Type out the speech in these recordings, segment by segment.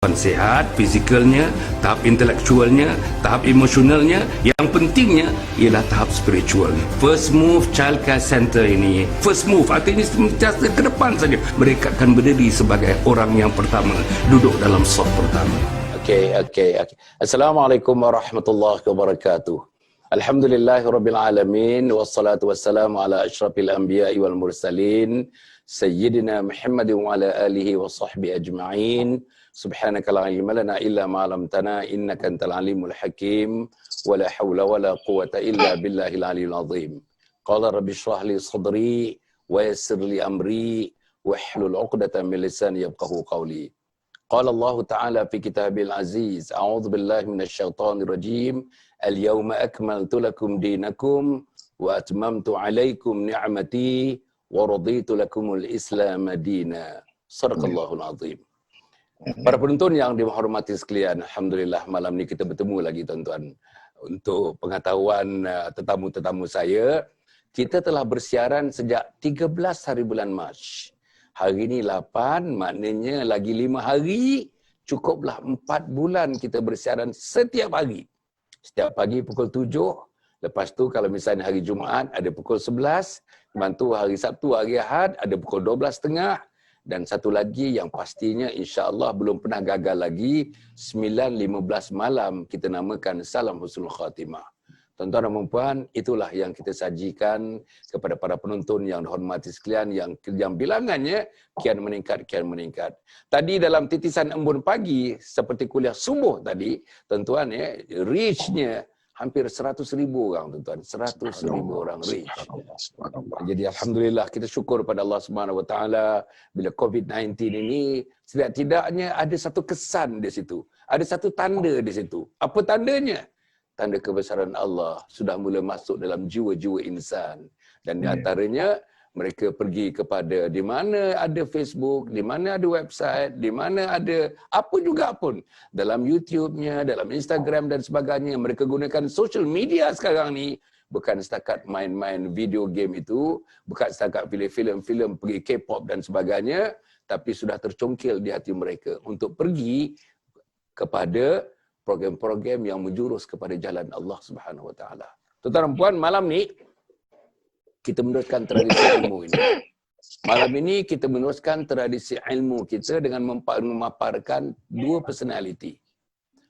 Sihat, fizikalnya, tahap intelektualnya, tahap emosionalnya, yang pentingnya ialah tahap spiritualnya. First Move Childcare Center ini, first move artinya sentiasa ke depan saja. Mereka akan berdiri sebagai orang yang pertama, duduk dalam saf pertama. Okey. Assalamualaikum warahmatullahi wabarakatuh. Alhamdulillahirabbil alamin wassalatu wassalamu ala asyrafil anbiya'i wal mursalin sayyidina Muhammadin wa ala alihi wa sahbihi ajma'in. Subhanaka la ilma lana illa ma 'allamtana innaka antal alimul hakim wa la haula wa la quwwata illa billahil aliyyil azim. Qala rabbi shrah li sadri wa yassir li amri wahlul 'uqdatam min lisani yafqahu qawli. Qala Allah Ta'ala fi kitabil aziz, a'udzu billahi minasyaitonir rajim, al-yawma akmaltu lakum dinakum wa atmamtu 'alaikum ni'mati wa raditu lakumul Islam madina. Shadaqallahul azim. Para penonton yang dihormati sekalian, alhamdulillah malam ni kita bertemu lagi tuan-tuan. Untuk pengetahuan tetamu-tetamu saya, kita telah bersiaran sejak 13 hari bulan Mac. Hari ini 8, maknanya lagi 5 hari, cukuplah 4 bulan kita bersiaran setiap hari. Setiap pagi pukul 7, lepas tu kalau misalnya hari Jumaat ada pukul 11, bantu hari Sabtu, hari Ahad ada pukul 12.30, dan satu lagi yang pastinya insya-Allah belum pernah gagal lagi, 9.15 malam kita namakan Salam Husnul Khatimah. Tuan-tuan dan puan, itulah yang kita sajikan kepada para penonton yang dihormati sekalian, yang bilangannya kian meningkat. Tadi dalam titisan embun pagi seperti kuliah subuh tadi, tuan-tuan reach-nya hampir 100,000 orang, tuan-tuan. 100,000 orang reach. Jadi alhamdulillah kita syukur pada Allah Subhanahu Wa Taala bila COVID-19 ini setidak-tidaknya ada satu kesan di situ. Ada satu tanda di situ. Apa tandanya? Tanda kebesaran Allah sudah mula masuk dalam jiwa-jiwa insan. Dan di antaranya mereka pergi kepada di mana ada Facebook, di mana ada website, di mana ada apa juga pun. Dalam YouTube-nya, dalam Instagram dan sebagainya. Mereka gunakan social media sekarang ni. Bukan setakat main-main video game itu. Bukan setakat filem-filem pergi K-pop dan sebagainya. Tapi sudah tercongkil di hati mereka. Untuk pergi kepada program-program yang menjurus kepada jalan Allah Subhanahu Wa Taala. Tuan-tuan dan puan, malam ni kita meneruskan tradisi ilmu ini. Malam ini kita meneruskan tradisi ilmu kita dengan memaparkan dua personality.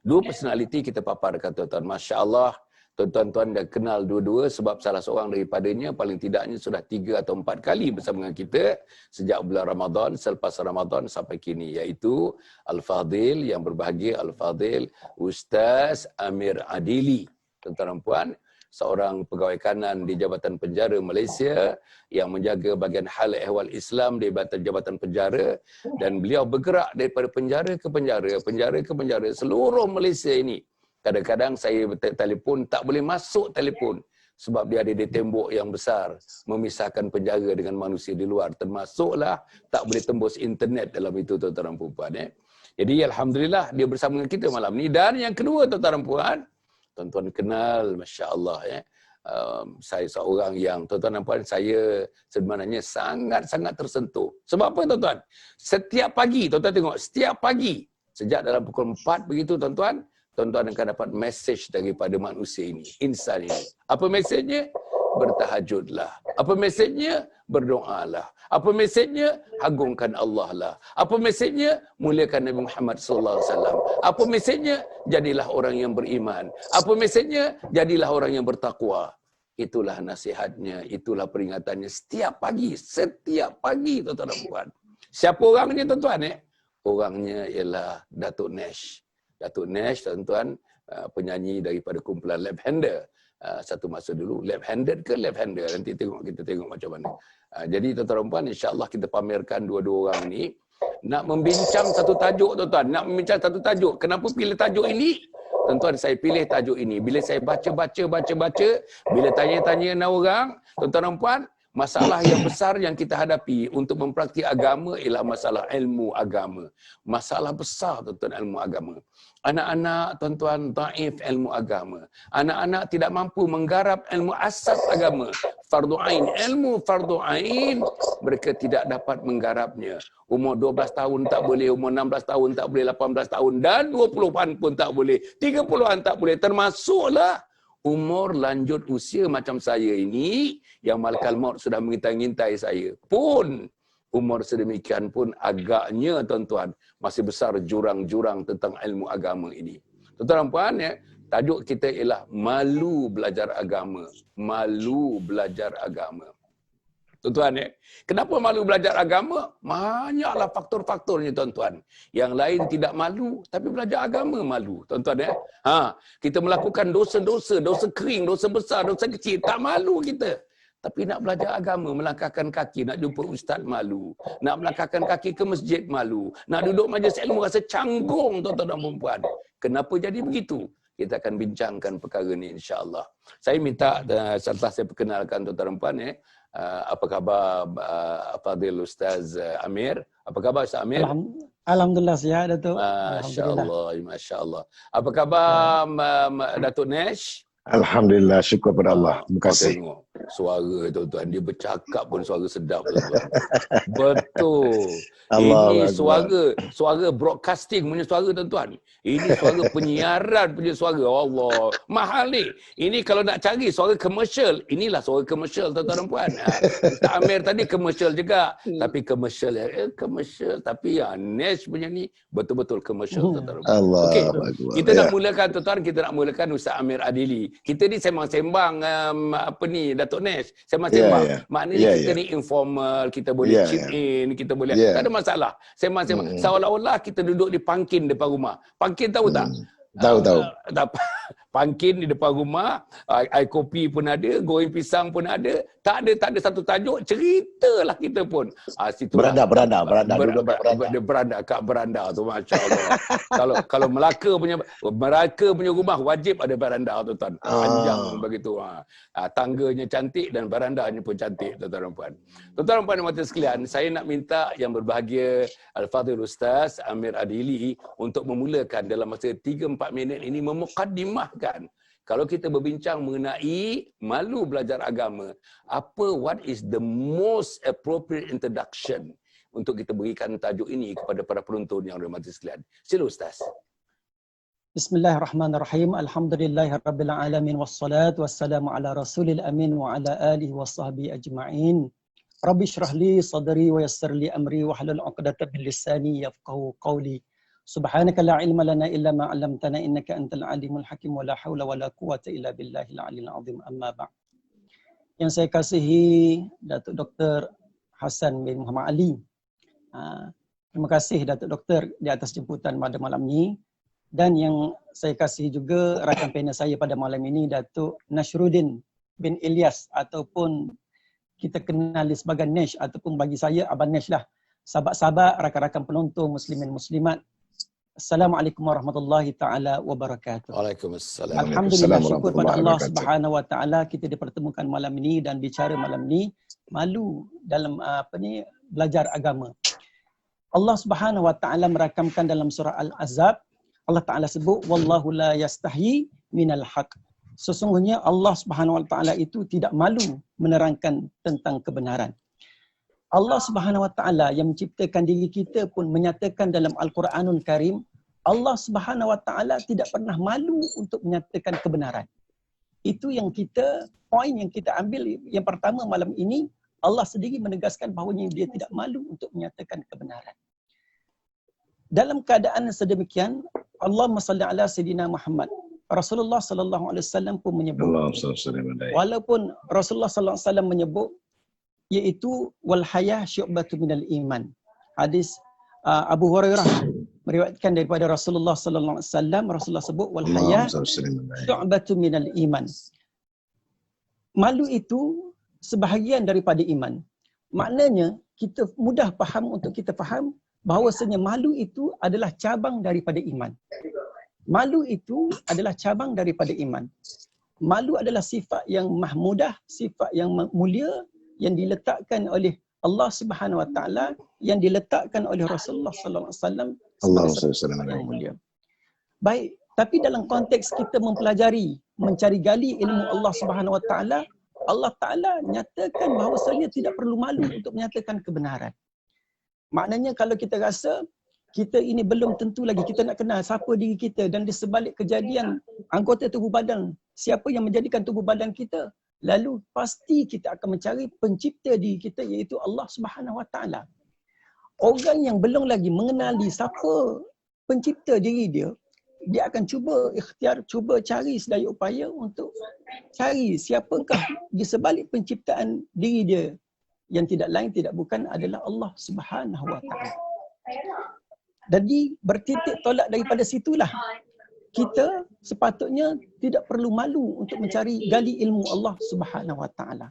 Dua personality kita paparkan, tuan-tuan. Masya Allah, tuan-tuan dah kenal dua-dua sebab salah seorang daripadanya paling tidaknya sudah 3 atau 4 kali bersama dengan kita sejak bulan Ramadan, selepas Ramadan sampai kini, iaitu Al-Fadhil yang berbahagia, Al-Fadhil Ustaz Amir Adili. Tuan-tuan dan puan, seorang pegawai kanan di Jabatan Penjara Malaysia yang menjaga bahagian hal ehwal Islam di Jabatan Penjara, dan beliau bergerak daripada penjara ke penjara seluruh Malaysia ini. Kadang-kadang saya telefon tak boleh masuk telefon sebab dia ada di tembok yang besar memisahkan penjara dengan manusia di luar, termasuklah tak boleh tembus internet dalam itu, tuan-tuan dan puan. Jadi alhamdulillah dia bersama dengan kita malam ni. Dan yang kedua, tuan-tuan dan puan, tuan-tuan kenal, masya-Allah saya seorang yang, tuan-tuan dan puan, saya sebenarnya sangat-sangat tersentuh. Sebab apa, tuan-tuan? Setiap pagi, tuan-tuan tengok, setiap pagi sejak dalam pukul 4 begitu, tuan-tuan akan dapat mesej daripada manusia ini, insan ini. Apa mesejnya? Bertahajudlah. Apa mesejnya? Berdoalah. Apa mesejnya? Agungkan Allah lah. Apa mesejnya? Muliakan Nabi Muhammad sallallahu alaihi wasallam. Apa mesejnya? Jadilah orang yang beriman. Apa mesejnya? Jadilah orang yang bertakwa. Itulah nasihatnya, itulah peringatannya setiap pagi, tuan-tuan dan puan. Siapa orangnya, tuan-tuan? Orangnya ialah Datuk Nash. Datuk Nash, tuan-tuan, penyanyi daripada kumpulan Left Hander. Satu masa dulu, left handed ke left hander, nanti kita tengok macam mana. Jadi tuan-tuan dan puan, insya-Allah kita pamerkan dua-dua orang ni. Nak membincang satu tajuk, tuan-tuan, Kenapa pilih tajuk ini? Tuan-tuan, saya pilih tajuk ini bila saya baca, bila tanya-tanya orang, tuan-tuan dan puan, Masalah yang besar yang kita hadapi untuk mempraktik agama ialah masalah ilmu agama. Masalah besar tuan-tuan ilmu agama. Anak-anak tuan-tuan dhaif ilmu agama. Anak-anak tidak mampu menggarap ilmu asas agama. Fardu ain, ilmu fardu ain mereka tidak dapat menggarapnya. Umur 12 tahun tak boleh, umur 16 tahun tak boleh, 18 tahun dan 20-an pun tak boleh. 30-an tak boleh. Termasuklah umur lanjut usia macam saya ini yang malakal maut sudah mengintai-ngintai saya. Pun umur sedemikian pun agaknya tuan-tuan masih besar jurang-jurang tentang ilmu agama ini. Tuan-tuan dan puan ya, tajuk kita ialah malu belajar agama. Malu belajar agama. Tuan-tuan ya, kenapa malu belajar agama? Banyaklah faktor-faktornya tuan-tuan. Yang lain tidak malu, tapi belajar agama malu. Tuan-tuan ya. Kita melakukan dosa-dosa, dosa kering, dosa besar, dosa kecil, tak malu kita. Tapi nak belajar agama, melangkahkan kaki, nak jumpa ustaz malu. Nak melangkahkan kaki ke masjid malu. Nak duduk majlis ilmu rasa canggung tuan-tuan dan puan-puan. Kenapa jadi begitu? Kita akan bincangkan perkara ini insya-Allah. Saya minta setelah saya perkenalkan tuan-tuan dan puan apa khabar Fadil Ustaz Amir? Apa khabar Ustaz Amir? Alhamdulillah sihat Datuk. Masya-Allah, masya-Allah. Apa khabar Datuk Nesh? Alhamdulillah, syukur pada Allah. Terima kasih. Tengok suara tuan-tuan, dia bercakap pun suara sedap tuan-tuan. Betul. Ini suara broadcasting punya suara tuan-tuan. Ini suara penyiaran punya suara. Allah, mahal ni. Ini kalau nak cari suara komersial, inilah suara komersial tuan-tuan dan puan. Ustaz Amir tadi komersial juga, tapi komersial komersial tapi Nesh punya ni betul-betul komersial tuan-tuan dan puan. Allah. Okey. Kita nak mulakan tuan-tuan, kita nak mulakan Ustaz Amir Adili. Kita ni sembang-sembang Datuk Nesh, sembang-sembang. Maknanya kita ni informal, kita boleh chip in, kita boleh tak ada masalah. Sembang-sembang. Seolah-olah kita duduk di pangkin depan rumah. Pangkin tahu tak? Tahu. Pangkin di depan rumah, air kopi pun ada, goreng pisang pun ada. Tak ada satu tajuk, ceritalah kita pun. Beranda. Beranda kat beranda tu, masya-Allah. Kalau Melaka punya rumah wajib ada beranda tuan-tuan. Panjang begitu. Tangganya cantik dan berandanya pun cantik tuan-tuan dan puan. Tuan-tuan dan puan dan mata sekalian, saya nak minta yang berbahagia Al-Fadhil Ustaz Amir Adili untuk memulakan dalam masa 3-4 minit ini memukaddimahkan. Kalau kita berbincang mengenai malu belajar agama, what is the most appropriate introduction untuk kita berikan tajuk ini kepada para penonton yang dirahmati sekalian. Sila Ustaz. Bismillahirrahmanirrahim. Alhamdulillahirabbil alamin wassalatu wassalamu ala rasulil amin wa ala alihi washabbihi ajma'in. Rabbi shrah li sadri wa yassir li amri wa hlul 'uqdatam min lisani yafqahu qawli. Subhanaka la ilma lana illa ma 'allamtana innaka antal alimul hakim wa la haula wa la quwwata illa billahil aliyil azim. Amma ba'd. Yang saya kasihi Datuk Dr. Hassan bin Muhammad Ali. Terima kasih Datuk Doktor di atas jemputan pada malam ini. Dan yang saya kasihi juga rakan panel saya pada malam ini Datuk Nasruddin bin Ilyas ataupun kita kenali sebagai Nesh ataupun bagi saya Abang Nesh lah. Sahabat-sahabat, rakan-rakan penonton muslimin muslimat. Assalamualaikum warahmatullahi taala wabarakatuh. Waalaikumsalam. Alhamdulillah, syukur pada Allah Subhanahu wa taala kita dipertemukan malam ini dan bicara malam ini malu dalam belajar agama. Allah Subhanahu wa taala merakamkan dalam surah Al-Ahzab, Allah taala sebut wallahu la yastahi minal haq. Sesungguhnya Allah Subhanahu wa taala itu tidak malu menerangkan tentang kebenaran. Allah Subhanahu wa taala yang menciptakan diri kita pun menyatakan dalam Al-Quranul Karim, Allah Subhanahu wa taala tidak pernah malu untuk menyatakan kebenaran. Itu yang poin yang kita ambil yang pertama malam ini, Allah sendiri menegaskan bahawa dia tidak malu untuk menyatakan kebenaran. Dalam keadaan sedemikian, Allahumma salli ala sayyidina Muhammad. Rasulullah sallallahu alaihi wasallam pun menyebut, walaupun Rasulullah sallallahu alaihi wasallam menyebut iaitu wal haya syu'batu minal iman. Hadis Abu Hurairah meriwayatkan daripada Rasulullah sallallahu alaihi wasallam, Rasulullah sebut wal haya syu'batu minal iman. Malu itu sebahagian daripada iman. Maknanya kita mudah faham untuk kita faham bahawasanya malu itu adalah cabang daripada iman. Malu itu adalah cabang daripada iman. Malu adalah sifat yang mahmudah, sifat yang mulia yang diletakkan oleh Allah Subhanahu Wa Taala, yang diletakkan oleh Rasulullah Sallallahu Alaihi Wasallam sebagai satu sifat yang mulia. Baik, tapi dalam konteks kita mempelajari, mencari gali ilmu Allah Subhanahu Wa Taala, Allah Taala nyatakan bahawasanya tidak perlu malu untuk menyatakan kebenaran. Maknanya kalau kita rasa kita ini belum tentu lagi kita nak kenal siapa diri kita, dan di sebalik kejadian anggota tubuh badan, siapa yang menjadikan tubuh badan kita, lalu pasti kita akan mencari pencipta diri kita, iaitu Allah Subhanahu Wa Taala. Orang yang belum lagi mengenali siapa pencipta diri dia, dia akan cuba ikhtiar, cuba cari sedaya upaya untuk cari siapakah di sebalik penciptaan diri dia, yang tidak lain tidak bukan adalah Allah Subhanahu Wa Taala. Jadi bertitik tolak daripada situlah kita sepatutnya tidak perlu malu untuk mencari gali ilmu Allah Subhanahu Wa Taala.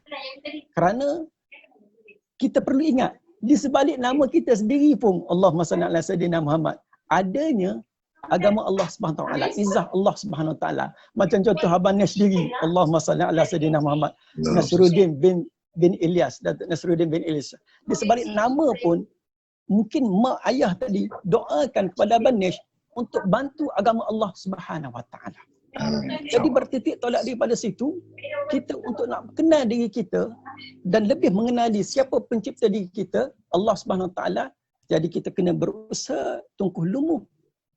Kerana kita perlu ingat, di sebalik nama kita sendiri pun, Allahumma salli ala sayyidina Muhammad, adanya agama Allah Subhanahu Wa Taala, izzah Allah Subhanahu Wa Taala. Macam contoh Abang Nash sendiri, Allahumma salli ala sayyidina Muhammad, Nasruddin bin Ilyas, Datuk Nasruddin bin Ilyas. Di sebalik nama pun, mungkin mak ayah tadi doakan kepada Abang Nash untuk bantu agama Allah Subhanahu Wa Taala. Jadi bertitik tolak daripada situ, kita untuk nak kenal diri kita dan lebih mengenali siapa pencipta diri kita, Allah Subhanahu Wa Taala. Jadi kita kena berusaha tungkuh lumuh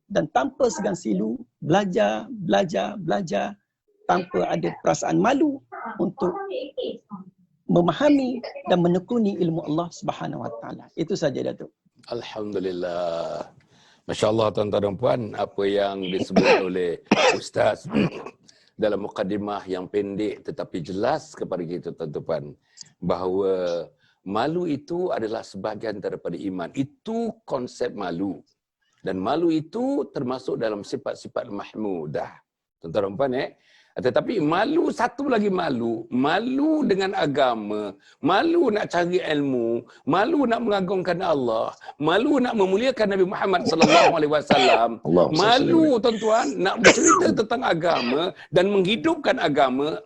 dan tanpa segan silu belajar tanpa ada perasaan malu untuk memahami dan menekuni ilmu Allah Subhanahu Wa Taala. Itu saja, Datuk. Alhamdulillah. Masya Allah, tuan-tuan dan puan, apa yang disebut oleh Ustaz dalam mukadimah yang pendek tetapi jelas kepada kita, tuan-tuan, bahawa malu itu adalah sebahagian daripada iman. Itu konsep malu. Dan malu itu termasuk dalam sifat-sifat mahmudah. Tuan-tuan dan puan, tetapi malu, satu lagi malu. Malu dengan agama. Malu nak cari ilmu. Malu nak mengagungkan Allah. Malu nak memuliakan Nabi Muhammad SAW. Malu, tuan-tuan, nak bercerita tentang agama dan menghidupkan agama.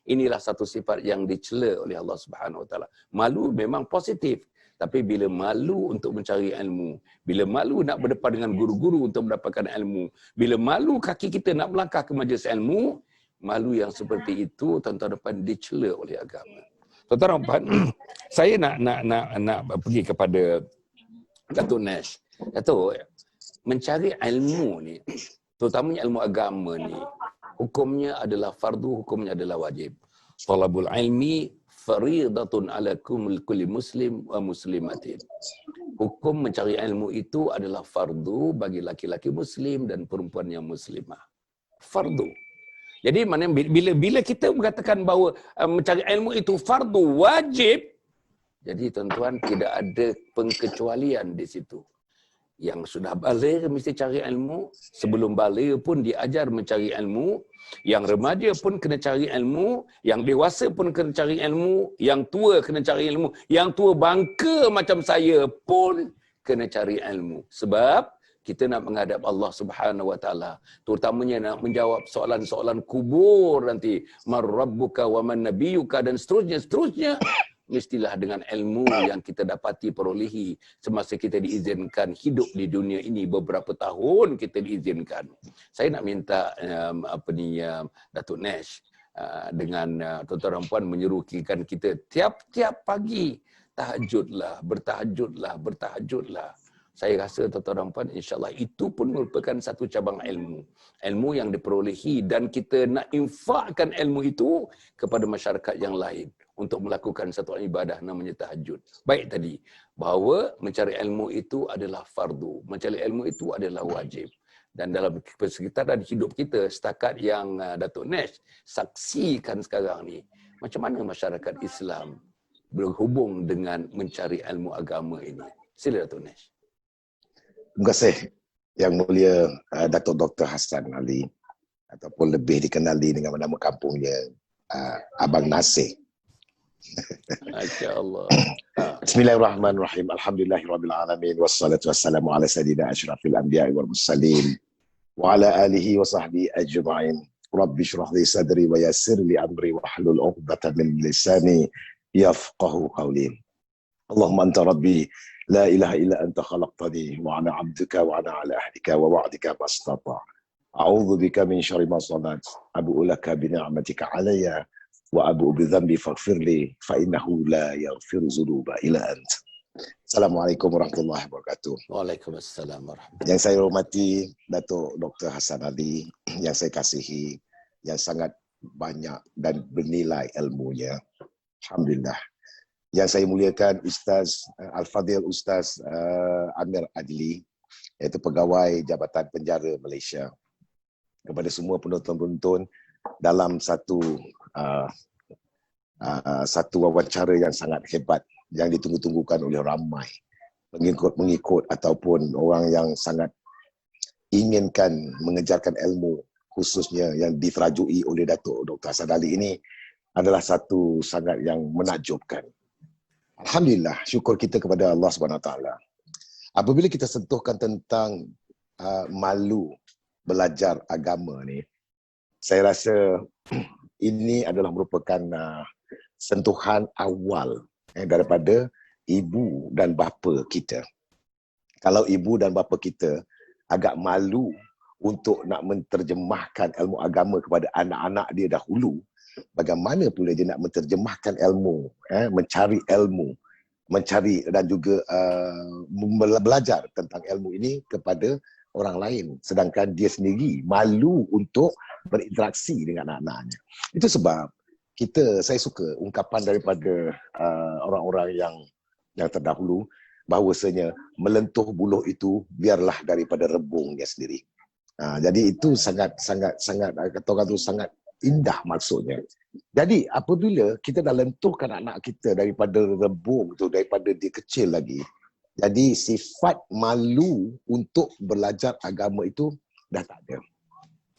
Inilah satu sifat yang dicela oleh Allah Subhanahu Wa Taala. Malu memang positif. Tapi bila malu untuk mencari ilmu, bila malu nak berdepan dengan guru-guru untuk mendapatkan ilmu, bila malu kaki kita nak melangkah ke majlis ilmu, malu yang seperti itu, tuan-tuan depan, dicela oleh agama. Tuan-tuan depan, saya nak pergi kepada Datuk Nash. Datuk, mencari ilmu ni, terutamanya ilmu agama ni, hukumnya adalah fardu, hukumnya adalah wajib. Talabul ilmi faridatun ala kulli muslim wa muslimatin. Hukum mencari ilmu itu adalah fardu bagi laki-laki muslim dan perempuan yang muslimah. Fardu. Jadi mana bila kita mengatakan bahawa mencari ilmu itu fardu wajib, jadi tuan-tuan tidak ada pengkecualian di situ. Yang sudah baligh mesti cari ilmu, sebelum baligh pun diajar mencari ilmu, yang remaja pun kena cari ilmu, yang dewasa pun kena cari ilmu, yang tua kena cari ilmu, yang tua bangka macam saya pun kena cari ilmu. Sebab kita nak menghadap Allah Subhanahu Wa Taala, terutamanya nak menjawab soalan-soalan kubur nanti, man rabbuka wa man nabiyuka, dan seterusnya, mestilah dengan ilmu yang kita dapati perolehi semasa kita diizinkan hidup di dunia ini. Beberapa tahun kita diizinkan. Saya nak minta Datuk Nash dengan tuan-tuan dan puan menyerukikan kita tiap-tiap pagi, bertahajudlah. Saya rasa tuan-tuan dan puan, insya-Allah itu pun merupakan satu cabang ilmu. Ilmu yang diperolehi, dan kita nak infakkan ilmu itu kepada masyarakat yang lain untuk melakukan satu ibadah namanya tahajud. Baik tadi, bahawa mencari ilmu itu adalah fardu, mencari ilmu itu adalah wajib. Dan dalam persekitaran hidup kita setakat yang Datuk Nash saksikan sekarang ni, macam mana masyarakat Islam berhubung dengan mencari ilmu agama ini? Sila Datuk Nash. Terima kasih Yang Mulia Datuk Dr. Hassan Ali, ataupun lebih dikenali dengan nama kampungnya Abang Nasir. Masya-Allah. Bismillahirrahmanirrahim. Alhamdulillahirabbil alamin, wassalatu wassalamu ala sayyidina asyrafil anbiya'i wal mursalin wa ala alihi wa sahbihi ajma'in. Rabbi shrah li sadri wa yassir li amri wahlul 'uqdatam min lisani yafqahu qawli. Allahumma anta rabbi la ilaha illa anta khalaqtani wa ana 'abduka wa ana 'ala ahdika wa wa'dika mastata'. A'udzu bika min syarri ma sana'tu. Abu'u laka bi ni'matika 'alayya wa abu'u bi dhanbi faghfirli fa innahu la yaghfiru dzunuba illa anta. Assalamualaikum warahmatullahi wabarakatuh. Waalaikumsalam warahmatullahi. Yang saya hormati Datuk Dr. Hassan Ali, yang saya kasihi, yang sangat banyak dan bernilai ilmunya. Alhamdulillah. Yang saya muliakan Ustaz Al-Fadhil Ustaz Amir Adli, iaitu Pegawai Jabatan Penjara Malaysia. Kepada semua penonton-penonton dalam satu wawancara yang sangat hebat yang ditunggu-tunggukan oleh ramai pengikut ataupun orang yang sangat inginkan mengejarkan ilmu, khususnya yang diterajui oleh Datuk Dr. Hassan Ali ini adalah satu sangat yang menakjubkan. Alhamdulillah, syukur kita kepada Allah SWT. Apabila kita sentuhkan tentang malu belajar agama ni, saya rasa ini adalah merupakan sentuhan awal daripada ibu dan bapa kita. Kalau ibu dan bapa kita agak malu untuk nak menterjemahkan ilmu agama kepada anak-anak dia dahulu, bagaimana pula dia nak menterjemahkan ilmu, mencari dan juga belajar tentang ilmu ini kepada orang lain, sedangkan dia sendiri malu untuk berinteraksi dengan anak-anaknya. Itu sebab saya suka ungkapan daripada orang-orang yang terdahulu, bahawasanya melentuh buluh itu biarlah daripada rebungnya sendiri. Jadi itu sangat kata orang tu sangat indah maksudnya. Jadi apabila kita dah lentuhkan anak kita daripada rebung tu, daripada dia kecil lagi, jadi sifat malu untuk belajar agama itu dah tak ada.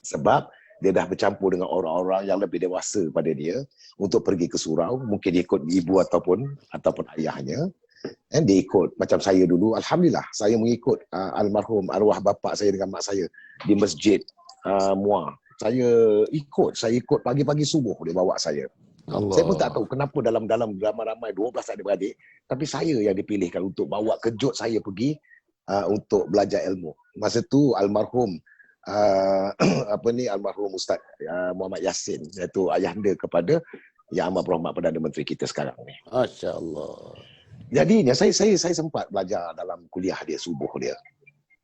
Sebab dia dah bercampur dengan orang-orang yang lebih dewasa pada dia untuk pergi ke surau, mungkin dia ikut ibu ataupun ayahnya. Dan dia ikut, macam saya dulu, Alhamdulillah, saya mengikut almarhum arwah bapa saya dengan mak saya di masjid Muar. Saya ikut pagi-pagi subuh dia bawa saya. Allah. Saya pun tak tahu kenapa dalam ramai 12 adik-beradik, tapi saya yang dipilihkan untuk bawa kejut saya pergi untuk belajar ilmu. Masa tu almarhum almarhum Ustaz Muhammad Yassin, iaitu ayahanda kepada Yang Amat Berhormat Perdana Menteri kita sekarang ni. Masya-Allah. Jadinya saya sempat belajar dalam kuliah dia, subuh dia.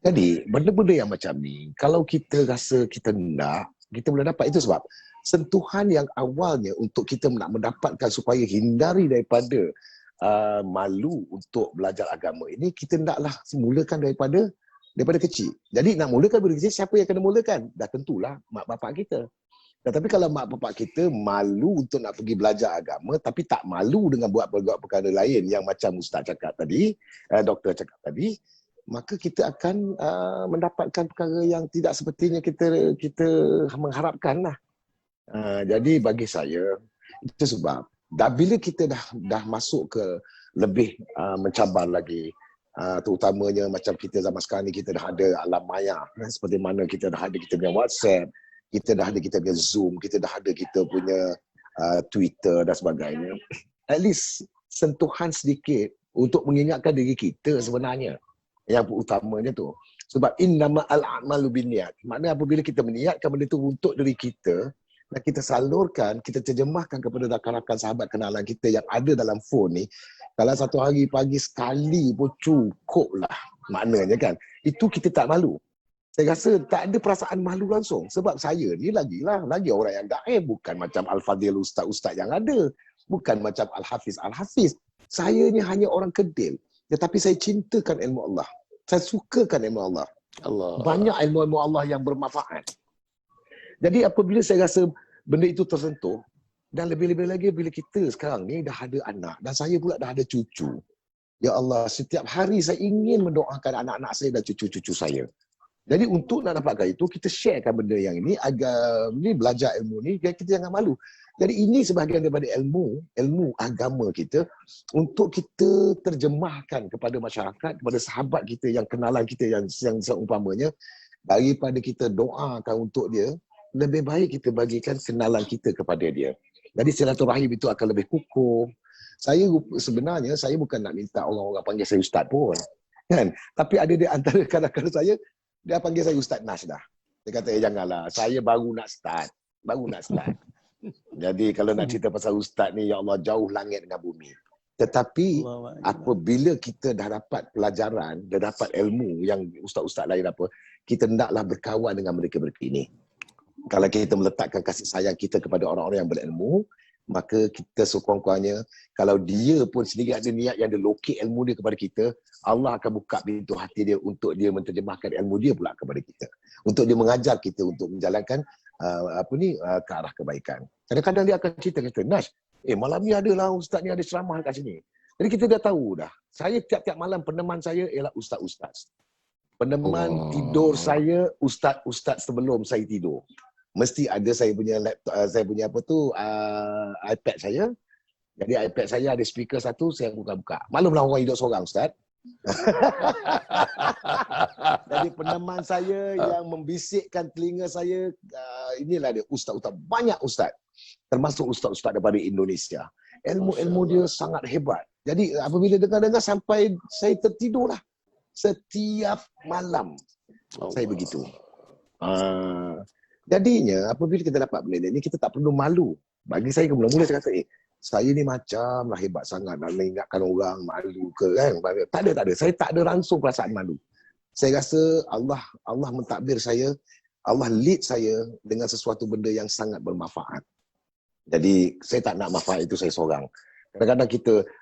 Jadi benda-benda yang macam ni, kalau kita rasa kita nak, kita boleh dapat. Itu sebab sentuhan yang awalnya untuk kita nak mendapatkan supaya hindari daripada malu untuk belajar agama ini, kita hendaklah mulakan daripada kecil. Jadi nak mulakan daripada kecil, siapa yang kena mulakan? Dah tentulah mak bapak kita. Tetapi kalau mak bapak kita malu untuk nak pergi belajar agama, tapi tak malu dengan buat perkara lain yang macam Ustaz cakap tadi, doktor cakap tadi, maka kita akan mendapatkan perkara yang tidak sepertinya kita mengharapkan lah. Jadi bagi saya, itu sebab bila kita dah masuk ke lebih mencabar lagi, terutamanya macam kita zaman sekarang ni, kita dah ada alam maya, seperti mana kita dah ada kita punya WhatsApp, kita dah ada kita punya Zoom, kita dah ada kita punya Twitter dan sebagainya. At least sentuhan sedikit untuk mengingatkan diri kita sebenarnya yang utamanya tu. Sebab innama al-a'malu binniyat. Maknanya apabila kita meniatkan benda tu untuk diri kita dan kita salurkan, kita terjemahkan kepada rakan-rakan sahabat kenalan kita yang ada dalam phone ni, kalau satu hari pagi sekali pun cukup lah maknanya kan. Itu kita tak malu. Saya rasa tak ada perasaan malu langsung. Sebab saya ni lagi orang yang da'i, bukan macam Al-Fadhil Ustaz-Ustaz yang ada. Bukan macam Al-Hafiz. Saya ni hanya orang kedil. Tetapi saya cintakan ilmu Allah. Saya sukakan ilmu Allah. Banyak ilmu-ilmu Allah yang bermanfaat. Jadi apabila saya rasa benda itu tersentuh, dan lebih-lebih lagi bila kita sekarang ni dah ada anak, dan saya pula dah ada cucu. Ya Allah, setiap hari saya ingin mendoakan anak-anak saya dan cucu-cucu saya. Jadi untuk nak dapatkan itu, kita sharekan benda yang ini, agar ni belajar ilmu ni, kita jangan malu. Jadi ini sebahagian daripada ilmu agama kita, untuk kita terjemahkan kepada masyarakat, kepada sahabat kita yang kenalan kita yang seumpamanya, daripada kita doakan untuk dia, lebih baik kita bagikan kenalan kita kepada dia. Jadi silaturahim itu akan lebih kukuh, Sebenarnya saya bukan nak minta orang-orang panggil saya ustaz pun. Kan? Tapi ada di antara kawan-kawan saya, dia panggil saya Ustaz Nas dah. Dia kata, janganlah, saya baru nak start. Jadi kalau nak cerita pasal ustaz ni, ya Allah, jauh langit dengan bumi. Tetapi apabila kita dah dapat pelajaran, dah dapat ilmu yang ustaz-ustaz lain apa, kita hendaklah berkawan dengan mereka-mereka ini. Kalau kita meletakkan kasih sayang kita kepada orang-orang yang berilmu, maka kita sekurang-kurangnya, kalau dia pun sendiri ada niat yang dia lokek ilmu dia kepada kita, Allah akan buka pintu hati dia untuk dia menterjemahkan ilmu dia pula kepada kita. Untuk dia mengajar kita untuk menjalankan ke arah kebaikan. Kadang-kadang dia akan cerita kata, Nash, malam ni adalah ustaz ni ada ceramah kat sini. Jadi kita dah tahu dah. Saya tiap-tiap malam peneman saya ialah ustaz-ustaz. Peneman tidur saya ustaz-ustaz sebelum saya tidur. Mesti ada saya punya laptop, saya punya iPad saya. Jadi iPad saya ada speaker satu, saya buka-buka. Maklumlah orang hidup seorang, Ustaz. Jadi peneman saya yang membisikkan telinga saya, inilah dia, ustaz-ustaz. Banyak ustaz. Termasuk ustaz-ustaz daripada Indonesia. Ilmu-ilmu dia sangat hebat. Jadi apabila dengar-dengar sampai saya tertidurlah. Setiap malam saya begitu. Jadinya apabila kita dapat benda ni, kita tak perlu malu. Bagi saya mula-mula saya kata, saya ni macam lah hebat sangat nak mengingatkan orang malu ke kan. Tak ada. Saya tak ada langsung perasaan malu. Saya rasa Allah mentadbir saya, Allah lead saya dengan sesuatu benda yang sangat bermanfaat. Jadi saya tak nak manfaat itu saya seorang. Kadang-kadang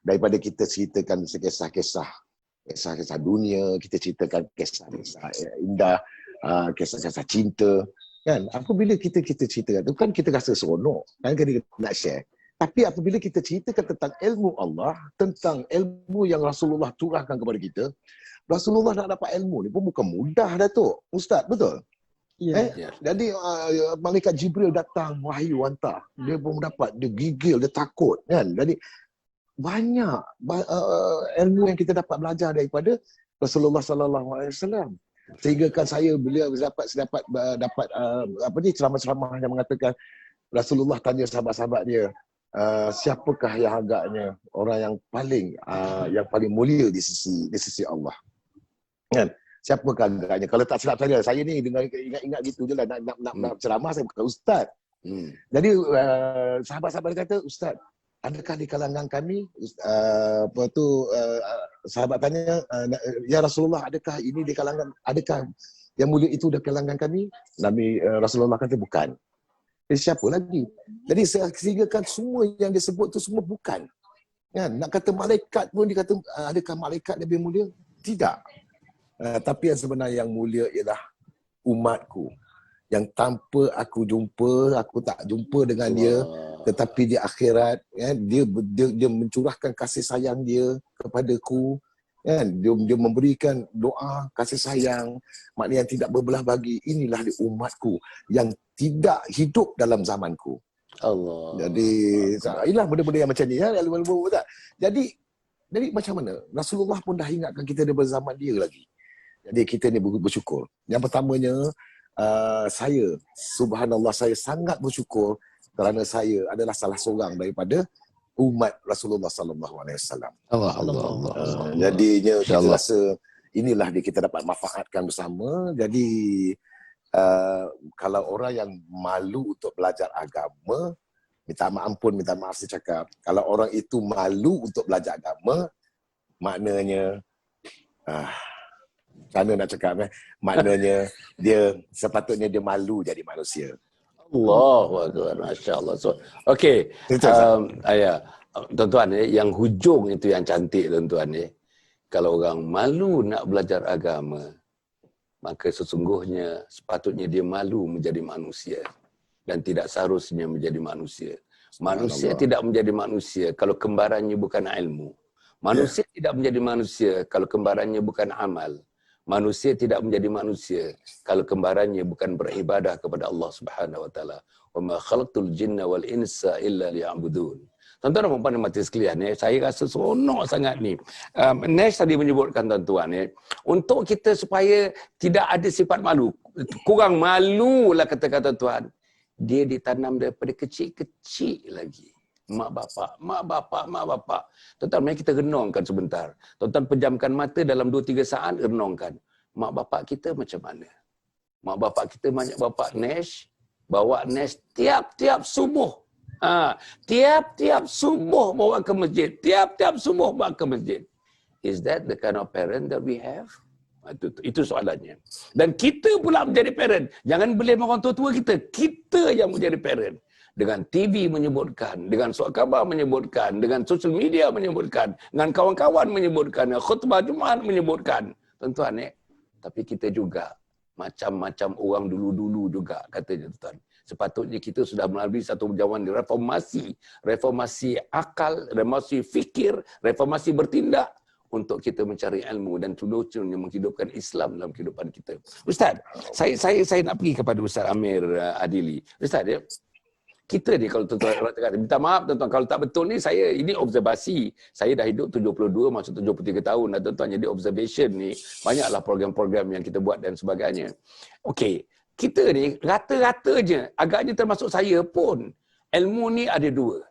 daripada kita ceritakan kisah-kisah dunia, kita ceritakan kisah-kisah indah, kisah-kisah cinta. Kan, apabila kita ceritakan itu kan kita rasa seronok, kan kita nak share. Tapi apabila kita ceritakan tentang ilmu Allah, tentang ilmu yang Rasulullah curahkan kepada kita, Rasulullah nak dapat ilmu ni pun bukan mudah, Datuk. Ustaz, betul? Jadi malaikat Jibril datang wahyu hantar. Dia pun dapat, dia gigil, dia takut, kan? Jadi banyak ilmu yang kita dapat belajar daripada Rasulullah sallallahu alaihi wasallam. Sehingga kan beliau dapat ceramah-ceramah yang mengatakan Rasulullah tanya sahabat-sahabat dia, siapakah yang agaknya orang yang paling mulia di sisi Allah. Kan? Siapakah agaknya? Kalau tak silap saya ni dengar ingat gitu je lah nak ceramah, saya bukan ustaz. Jadi sahabat-sahabat dia kata, Ustaz, adakah di kalangan kami sahabat tanya, ya Rasulullah, adakah ini di kalangan, adakah yang mulia itu di kalangan kami? Nabi Rasulullah kata bukan. Siapa lagi? Jadi sehingga kan semua yang disebut tu semua bukan. Kan? Nak kata malaikat pun dikata, adakah malaikat lebih mulia? Tidak. Tapi yang sebenarnya yang mulia ialah umatku. Yang tanpa aku tak jumpa dengan dia, tetapi di akhirat, ya, dia mencurahkan kasih sayang dia kepadaku, kan? Dia memberikan doa kasih sayang, maknanya yang tidak berbelah bagi. Inilah dia umatku yang tidak hidup dalam zamanku. Allah. Jadi inilah benda-benda yang macam ni, ya, tak? Jadi macam mana? Rasulullah pun dah ingatkan kita daripada zaman dia lagi. Jadi kita ni bersyukur. Yang pertamanya, subhanallah, saya sangat bersyukur kerana saya adalah salah seorang daripada umat Rasulullah sallallahu alaihi wasallam. Allah. Jadinya kita rasa inilah kita dapat manfaatkan bersama. Jadi kalau orang yang malu untuk belajar agama, minta maaf saya cakap, kalau orang itu malu untuk belajar agama, maknanya macam mana nak cakap, maknanya dia sepatutnya dia malu jadi manusia. Allahu akbar, masya-Allah. Okey. Tuan-tuan, yang hujung itu yang cantik, tuan-tuan. Kalau orang malu nak belajar agama, maka sesungguhnya sepatutnya dia malu menjadi manusia dan tidak seharusnya menjadi manusia. Manusia tidak menjadi manusia kalau kembarannya bukan ilmu. Manusia tidak menjadi manusia kalau kembarannya bukan amal. Manusia tidak menjadi manusia kalau kembarannya bukan beribadah kepada Allah Subhanahu wa taala. Wa ma khalaqtul jinna wal insa illa liya'budun. Tuan-tuan dan puan-puan mati sekalian, saya rasa seronok sangat ni. Nesh tadi menyebutkan tuan-tuan, untuk kita supaya tidak ada sifat malu. Kurang malulah kata-kata tuan. Dia ditanam daripada kecil-kecil lagi. Mak bapak. Tuan-tuan, mari kita renungkan sebentar. Tuan-tuan pejamkan mata dalam 2-3 saat, renungkan. Mak bapak kita macam mana? Mak bapak kita banyak bapak Nash, bawa Nash tiap-tiap subuh. Tiap-tiap subuh bawa ke masjid. Tiap-tiap subuh bawa ke masjid. Is that the kind of parent that we have? Itu soalannya. Dan kita pula menjadi parent. Jangan blame orang tua-tua kita. Kita yang menjadi parent. Dengan TV menyebutkan, dengan surat khabar menyebutkan, dengan social media menyebutkan, dengan kawan-kawan menyebutkan, khutbah Jumaat menyebutkan. Tuan-tuan, tapi kita juga macam-macam orang dulu-dulu juga, katanya tuan. Sepatutnya kita sudah melalui satu zaman reformasi akal, reformasi fikir, reformasi bertindak untuk kita mencari ilmu dan suluhnya menghidupkan Islam dalam kehidupan kita. Ustaz, saya nak pergi kepada Ustaz Amir Adili. Ustaz, kita ni kalau tuan-tuan kata, minta maaf tuan-tuan kalau tak betul ni, saya ini observasi. Saya dah hidup 72 masuk 73 tahun dah tuan-tuan, jadi observation ni banyaklah program-program yang kita buat dan sebagainya. Okey, kita ni rata-ratanya, agaknya termasuk saya pun, ilmu ni ada dua.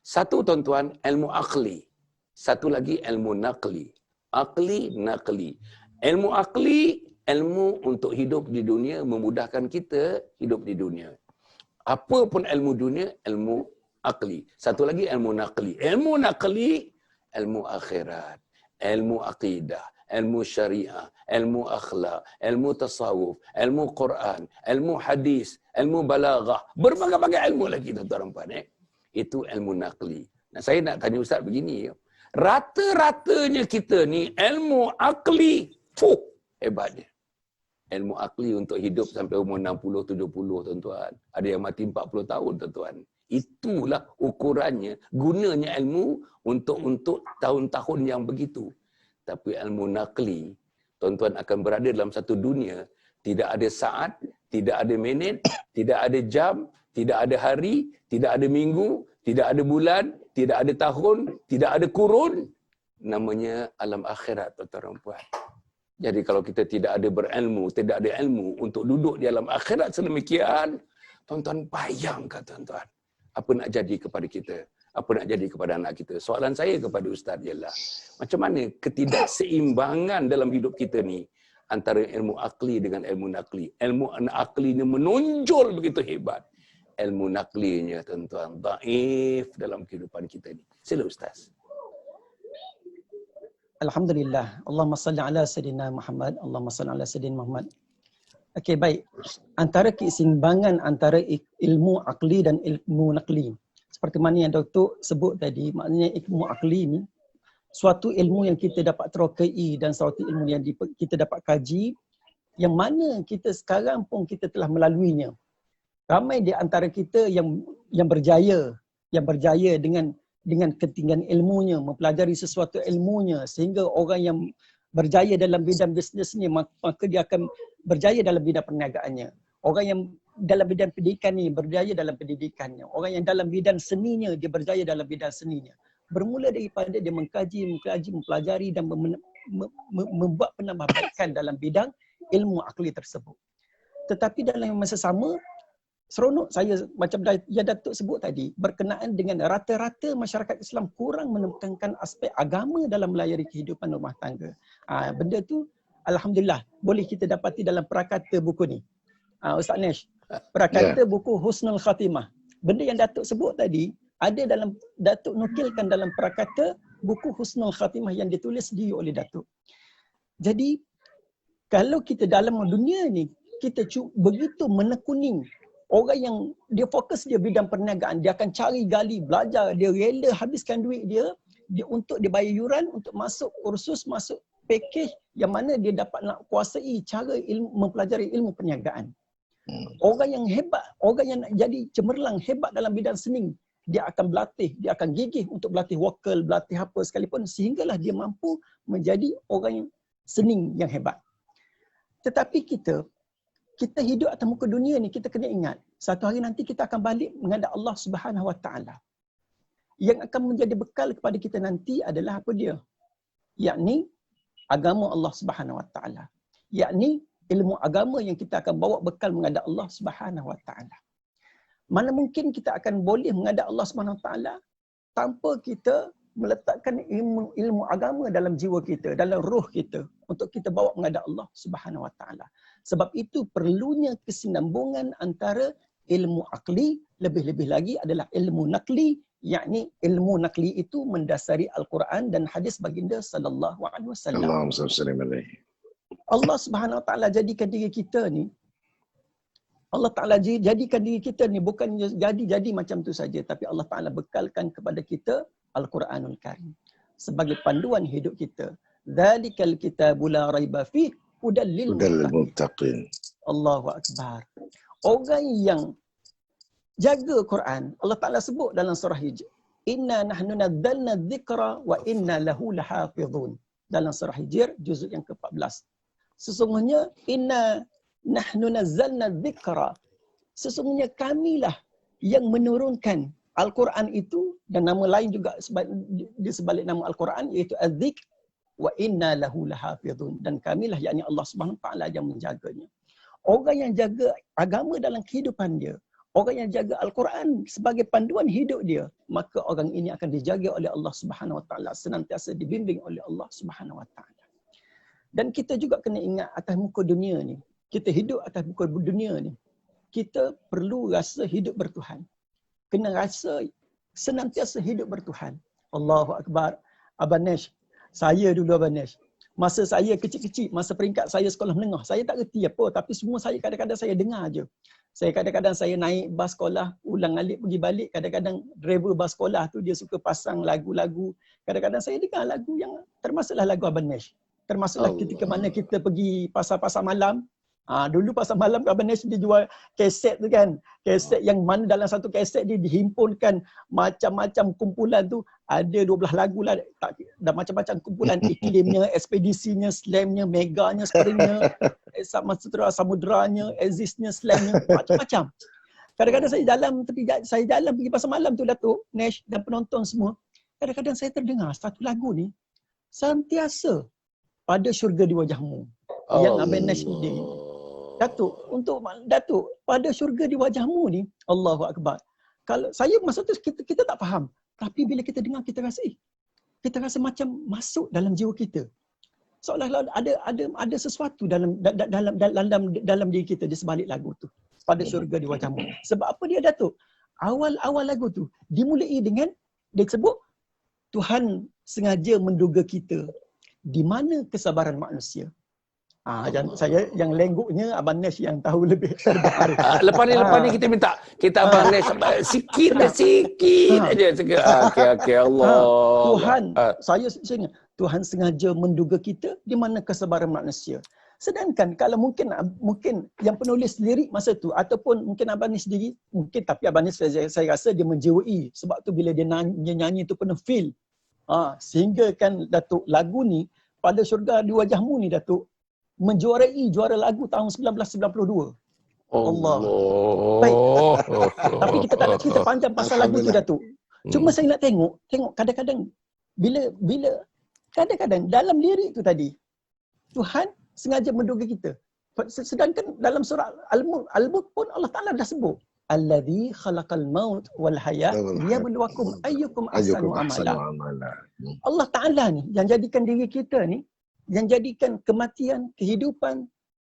Satu tuan-tuan, ilmu akli. Satu lagi ilmu naqli. Akli, naqli. Ilmu akli, ilmu untuk hidup di dunia, memudahkan kita hidup di dunia. Apa pun ilmu dunia, ilmu akli. Satu lagi ilmu naqli. Ilmu naqli, ilmu akhirat, ilmu aqidah, ilmu syariah, ilmu akhlak, ilmu tasawuf, ilmu Quran, ilmu hadis, ilmu balaghah, berbagai-bagai ilmu lagi tuan-tuan. Itu ilmu naqli. Nah, saya nak tanya Ustaz begini. Rata-ratanya kita ni ilmu akli, hebatnya. Ilmu akli untuk hidup sampai umur 60-70 tuan-tuan. Ada yang mati 40 tahun tuan-tuan. Itulah ukurannya, gunanya ilmu untuk tahun-tahun yang begitu. Tapi ilmu naqli, tuan-tuan akan berada dalam satu dunia, tidak ada saat, tidak ada minit, tidak ada jam, tidak ada hari, tidak ada minggu, tidak ada bulan, tidak ada tahun, tidak ada kurun. Namanya alam akhirat tuan-tuan dan puan. Jadi kalau kita tidak ada berilmu, tidak ada ilmu untuk duduk di alam akhirat sedemikian, tuan-tuan bayangkan tuan-tuan, apa nak jadi kepada kita? Apa nak jadi kepada anak kita? Soalan saya kepada Ustaz ialah, macam mana ketidakseimbangan dalam hidup kita ni antara ilmu akli dengan ilmu naqli. Ilmu akli ni menonjol begitu hebat. Ilmu naqlinya tuan-tuan dhaif dalam kehidupan kita ni. Sila Ustaz. Alhamdulillah. Allahumma salli ala Sayyidina Muhammad. Allahumma salli ala Sayyidina Muhammad. Okey, baik. Antara keseimbangan antara ilmu akli dan ilmu naqli. Seperti mana yang Doktor sebut tadi, maknanya ilmu akli ni suatu ilmu yang kita dapat terokai dan suatu ilmu yang kita dapat kaji, yang mana kita sekarang pun kita telah melaluinya. Ramai di antara kita yang berjaya dengan ketinggian ilmunya, mempelajari sesuatu ilmunya, sehingga orang yang berjaya dalam bidang bisnes ni, maka dia akan berjaya dalam bidang perniagaannya. Orang yang dalam bidang pendidikan ni berjaya dalam pendidikannya. Orang yang dalam bidang seninya, dia berjaya dalam bidang seninya. Bermula daripada dia mengkaji, mempelajari dan membuat penambahbaikan dalam bidang ilmu akli tersebut. Tetapi dalam masa sama, seronok saya macam yang Datuk sebut tadi, berkenaan dengan rata-rata masyarakat Islam kurang menekankan aspek agama dalam melayari kehidupan rumah tangga. Benda tu alhamdulillah boleh kita dapati dalam prakata buku ni. Ustaz Nesh, prakata buku Husnul Khatimah. Benda yang Datuk sebut tadi ada dalam Datuk nukilkan dalam prakata buku Husnul Khatimah yang ditulis sendiri oleh Datuk. Jadi kalau kita dalam dunia ni kita begitu menekuni orang yang dia fokus dia bidang perniagaan, dia akan cari gali, belajar, dia rela habiskan duit dia untuk dia bayar yuran untuk masuk kursus, masuk package yang mana dia dapat nak kuasai cara mempelajari ilmu perniagaan. Orang yang hebat, orang yang nak jadi cemerlang hebat dalam bidang seni, dia akan berlatih, dia akan gigih untuk berlatih vokal, berlatih apa sekalipun sehinggalah dia mampu menjadi orang yang seni yang hebat. Tetapi kita hidup atas muka dunia ni, kita kena ingat satu hari nanti kita akan balik menghadap Allah Subhanahu Wa Taala. Yang akan menjadi bekal kepada kita nanti adalah apa dia? Yakni agama Allah Subhanahu Wa Taala. Yakni ilmu agama yang kita akan bawa bekal menghadap Allah Subhanahu Wa Taala. Mana mungkin kita akan boleh menghadap Allah Subhanahu Wa Taala tanpa kita meletakkan ilmu agama dalam jiwa kita, dalam roh kita untuk kita bawa menghadap Allah Subhanahu Wa Taala. Sebab itu perlunya kesinambungan antara ilmu akli, lebih-lebih lagi adalah ilmu nakli, yakni ilmu nakli itu mendasari Al-Quran dan hadis baginda sallallahu alaihi wasallam. Allahumma salli alaihi. Allah Subhanahu Wa Taala jadikan diri kita ni, Allah Ta'ala jadikan diri kita ni bukan jadi macam tu saja, tapi Allah Ta'ala bekalkan kepada kita Al-Quranul Karim sebagai panduan hidup kita. Dzalikal kitabu la raiba fih hudal lil muttaqin. Allahu Akbar. Orang yang jaga Quran, Allah Ta'ala sebut dalam surah Hijr, inna nahnu nazzalna dzikra wa inna lahu lahafizun. Dalam surah Hijr juzuk yang ke-14. Sesungguhnya inna nahnu nazzalna dzikra, sesungguhnya kamilah yang menurunkan Al-Quran itu, dan nama lain juga di sebalik nama Al-Quran iaitu Az-Dzikr, wa inna lahu lahafizun, dan kamilah yakni Allah Subhanahu Wa Taala yang menjaganya. Orang yang jaga agama dalam kehidupan dia, orang yang jaga Al-Quran sebagai panduan hidup dia, maka orang ini akan dijaga oleh Allah Subhanahu Wa Taala, senantiasa dibimbing oleh Allah Subhanahu Wa Taala. Dan kita juga kena ingat atas muka dunia ni, kita hidup atas muka dunia ni, kita perlu rasa hidup bertuhan. Kena rasa senantiasa hidup bertuhan. Allahu Akbar. Abang Nesh, saya dulu Abang Nesh, masa saya kecil-kecil, masa peringkat saya sekolah menengah, saya tak reti apa, tapi semua saya kadang-kadang saya dengar je. Saya kadang-kadang saya naik bas sekolah, ulang alik pergi balik, kadang-kadang driver bas sekolah tu dia suka pasang lagu-lagu. Kadang-kadang saya dengar lagu yang termasuklah lagu Abang Nesh. Termasuklah ketika mana kita pergi pasar-pasar malam. Dulu pasar malam Abang Nesh dia jual kaset tu kan. Kaset yang mana dalam satu kaset dia dihimpunkan macam-macam kumpulan tu. Ada 12 lagu lah. Dan macam-macam kumpulan, iklimnya, ekspedisinya, slamnya, meganya, springnya, samudranya, existnya, slamnya, macam-macam. Kadang-kadang saya jalan pergi pasar malam tu Datuk, Nesh dan penonton semua. Kadang-kadang saya terdengar satu lagu ni sentiasa pada syurga di wajahmu. Yang Abang Nesh ni. Datuk, pada syurga di wajahmu ni, Allahu Akbar. Kalau saya masa tu kita tak faham. Tapi bila kita dengar kita rasa macam masuk dalam jiwa kita. Seolah-olah ada sesuatu dalam diri kita di sebalik lagu tu. Pada syurga di wajahmu. Sebab apa dia Datuk? Awal-awal lagu tu dimulai dengan dia sebut Tuhan sengaja menduga kita. Di mana kesabaran manusia? Saya yang lengguknya Abang Nesh yang tahu lebih arif. Lepas ni kita Abang Nesh sikit aja. Okey Allah. Tuhan, saya ingat Tuhan sengaja menduga kita di mana kesabaran manusia. Sedangkan kalau mungkin yang penulis lirik masa tu ataupun mungkin Abang Nesh sendiri, tapi Abang Nesh saya rasa dia menjiwai, sebab tu bila dia nyanyi tu penuh feel. Sehingga kan Datuk lagu ni pada syurga di wajahmu ni Datuk juara lagu tahun 1992. Allah. Baik. Tapi kita tak nak cerita panjang pasal lagu tu Datuk. Cuma saya nak tengok kadang-kadang bila kadang-kadang dalam lirik tu tadi Tuhan sengaja menduga kita. Sedangkan dalam surah Al-Mulk pun Allah Taala dah sebut allazi khalaqal maut wal hayat liyabluwakum ayyukum ahsanu amala. Allah Taala ni yang jadikan diri kita ni, yang jadikan kematian, kehidupan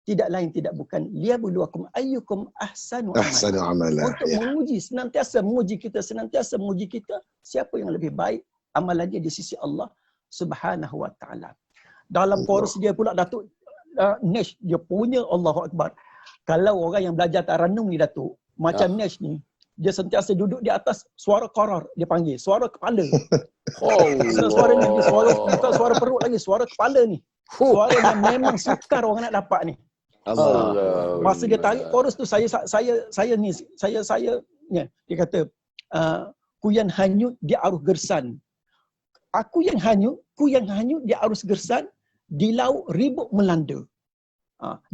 tidak lain tidak bukan liyabluwakum ayyukum ahsanu amala. Untuk menguji, senantiasa menguji kita siapa yang lebih baik amalannya di sisi Allah Subhanahu Wa Taala. Dalam chorus dia pula Datuk Nesh dia punya Allahu Akbar. Kalau orang yang belajar taranum ni Datuk, macam Nesh ni, dia sentiasa duduk di atas suara qarar, dia panggil suara kepala. Suara ni bukan suara perut lagi, suara kepala ni. Suara yang memang sukar orang nak dapat ni. Masa dia tarik chorus tu saya dia kata ku yang hanyut di arus gersan. Aku yang hanyut di arus gersan, di laut ribut melanda.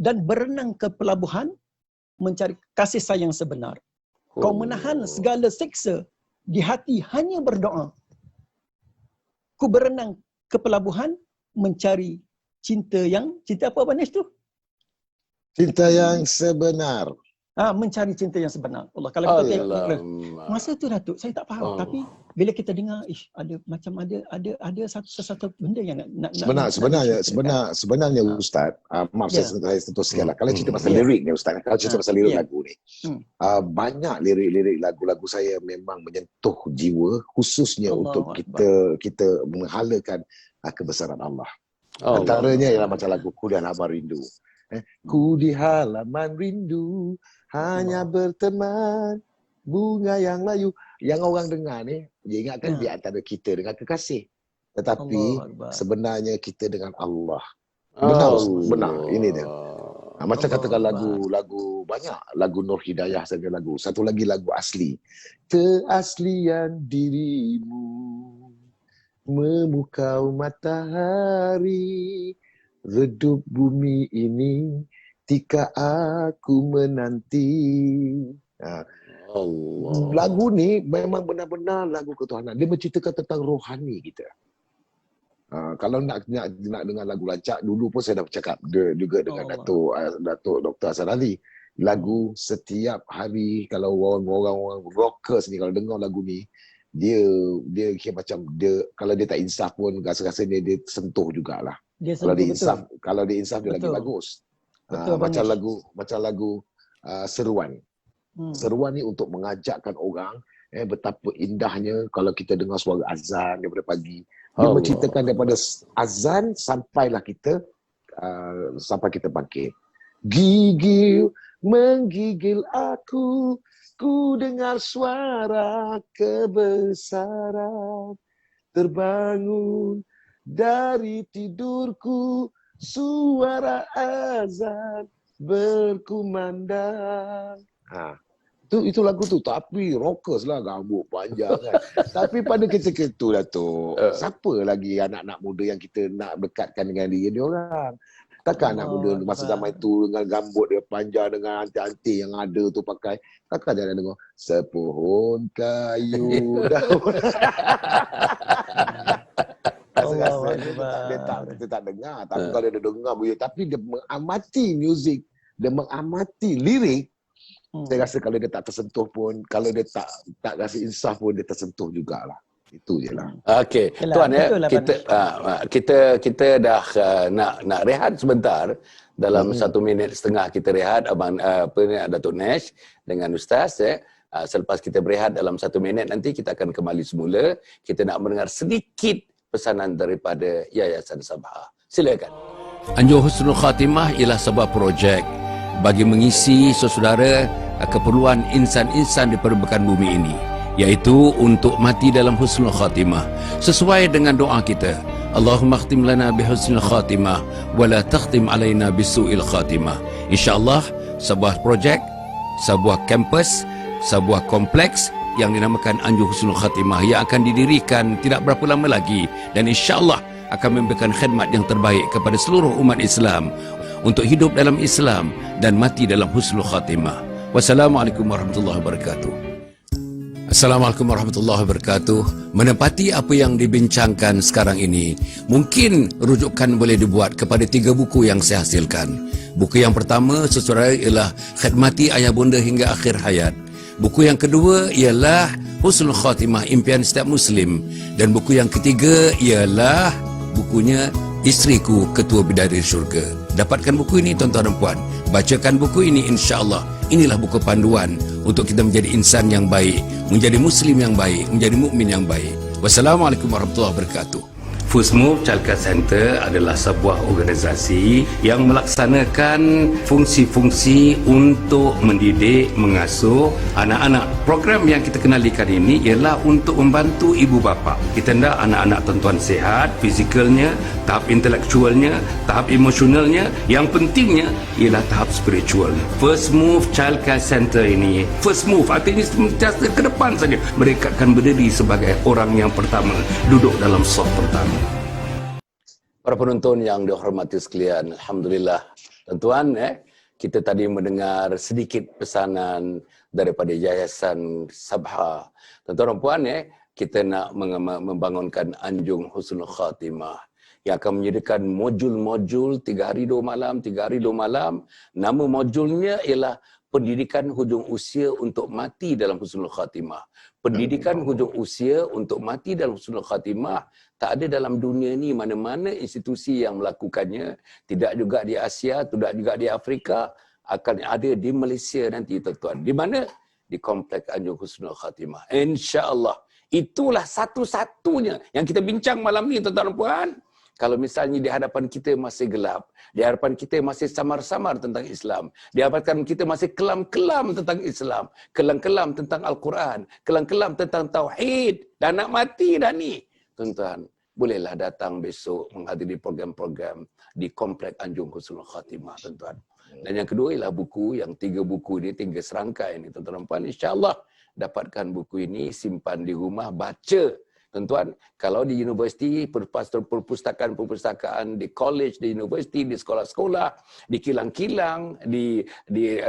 Dan berenang ke pelabuhan mencari kasih sayang sebenar. Kau menahan segala seksa, di hati hanya berdoa. Ku berenang ke pelabuhan mencari cinta apa Abang Nesh tu? Cinta yang sebenar. Mencari cinta yang sebenar. Allah, kalau kita tengok masa tu Datuk, saya tak faham. Tapi bila kita dengar ada macam ada satu benda yang nak sebenarnya Ustaz, maaf saya sentuh sikit lah. Kalau cerita pasal lirik ni Ustaz, kalau cerita pasal lirik lagu ni, banyak lirik-lirik lagu-lagu saya memang menyentuh jiwa, khususnya untuk kita menghalakan kebesaran Allah. Antaranya ialah macam lagu Ku di Halaman Rindu. Ku di halaman rindu hanya berteman bunga yang layu. Yang orang dengar ni, dia ingatkan di antara kita dengan kekasih. Tetapi sebenarnya kita dengan Allah. Benar. Ini dia. Macam katakan lagu banyak. Lagu Nur Hidayah saja lagu. Satu lagi lagu asli. Keaslian dirimu memukau matahari, redup bumi ini tika aku menanti. Allah. Lagu ni memang benar-benar lagu ketuhanan. Dia menceritakan tentang rohani kita. Kalau nak dengar lagu lancak, dulu pun saya dah bercakap juga dengan Datuk Dr. Hasan Ali. Lagu setiap hari, kalau orang rockers ni kalau dengar lagu ni, dia kira macam kalau dia tak insaf pun rasa-rasanya dia tersentuh jugalah. Kalau dia insaf dia lagi bagus. Macam lagu Seruan. Seruan ni untuk mengajakkan orang betapa indahnya kalau kita dengar suara azan daripada pagi. Dia menceritakan daripada azan sampailah kita sampai kita bangkit. Gigil menggigil aku, ku dengar suara kebesaran, terbangun dari tidurku, suara azan berkumandang. Itu lagu tu, tapi rockers lah, rambut panjang kan. Tapi pada ketika itu Datuk, siapa lagi anak-anak muda yang kita nak dekatkan dengan dia orang? Takkan anak muda masa zaman itu dengan rambut dia panjang, dengan anti-anti yang ada tu pakai. Takkan dia nak dengar sepohon kayu daun. Kita tak dengar. Tapi kalau dia dengar, tapi dia mengamati muzik, dia mengamati lirik. Saya rasa kalau dia tak tersentuh pun, kalau dia tak rasa insaf pun, dia tersentuh jugalah. Itu je lah. Okey, tuan kita dah nak rehat sebentar. Dalam 1 minit setengah kita rehat, Abang Datuk Nesh dengan Ustaz. Selepas kita berehat dalam 1 minit, nanti kita akan kembali semula. Kita nak mendengar sedikit pesanan daripada Yayasan Sabha. Silakan. Anjur Husnul Khatimah ialah sebuah projek bagi mengisi saudara keperluan insan-insan di permukaan bumi ini, iaitu untuk mati dalam husnul khatimah sesuai dengan doa kita. Allahumma khtim lana bihusnul khatimah wa la takhtim alaina bisu'il khatimah. InsyaAllah sebuah projek, sebuah kampus, sebuah kompleks yang dinamakan Anjur Husnul Khatimah yang akan didirikan tidak berapa lama lagi, dan insyaAllah akan memberikan khidmat yang terbaik kepada seluruh umat Islam untuk hidup dalam Islam dan mati dalam husnul khatimah. Wassalamualaikum warahmatullahi wabarakatuh. Assalamualaikum warahmatullahi wabarakatuh. Menepati apa yang dibincangkan sekarang ini, mungkin rujukan boleh dibuat kepada 3 buku yang saya hasilkan. Buku yang pertama, saudara, ialah Khidmati Ayah Bunda Hingga Akhir Hayat. Buku yang kedua ialah Husnul Khatimah, Impian Setiap Muslim. Dan buku yang ketiga ialah bukunya Isteriku Ketua Bidadari Syurga. Dapatkan buku ini tuan-tuan dan puan. Bacakan buku ini, insya-Allah. Inilah buku panduan untuk kita menjadi insan yang baik, menjadi muslim yang baik, menjadi mukmin yang baik. Wassalamualaikum warahmatullahi wabarakatuh. First Move Childcare Center adalah sebuah organisasi yang melaksanakan fungsi-fungsi untuk mendidik, mengasuh anak-anak. Program yang kita kenalikan ini ialah untuk membantu ibu bapa. Kita hendak anak-anak tuan-tuan sihat, fizikalnya, tahap intelektualnya, tahap emosionalnya, yang pentingnya ialah tahap spiritualnya. First Move Childcare Center ini, First Move artinya sentiasa ke depan saja. Mereka akan berdiri sebagai orang yang pertama, duduk dalam saf pertama. Para penonton yang dihormati sekalian, alhamdulillah, tuan-tuan, kita tadi mendengar sedikit pesanan daripada Yayasan Sabha. Tuan-tuan dan puan, kita nak membangunkan Anjung Husnul Khatimah yang akan menyediakan modul-modul 3 hari 2 malam, 3 hari 2 malam. Nama modulnya ialah pendidikan hujung usia untuk mati dalam husnul khatimah. Pendidikan hujung usia untuk mati dalam husnul khatimah tak ada dalam dunia ni mana-mana institusi yang melakukannya, tidak juga di Asia, tidak juga di Afrika, akan ada di Malaysia nanti tuan-tuan. Di mana? Di Kompleks Anjung Husnul Khatimah. Insya-Allah. Itulah satu-satunya yang kita bincang malam ni tuan-tuan dan puan. Kalau misalnya di hadapan kita masih gelap, di hadapan kita masih samar-samar tentang Islam, di hadapan kita masih kelam-kelam tentang Islam, kelam-kelam tentang Al-Quran, kelam-kelam tentang Tauhid, dah nak mati dah ni. Tuan-tuan, bolehlah datang besok menghadiri program-program di Kompleks Anjung Husnul Khatimah, tuan-tuan. Dan yang kedua ialah buku, yang 3 buku ni, 3 serangkai ni, tuan-tuan dan puan. InsyaAllah dapatkan buku ini, simpan di rumah, baca. Tuan-tuan, kalau di universiti, perpustakaan-perpustakaan, di college, di universiti, di sekolah-sekolah, di kilang-kilang, di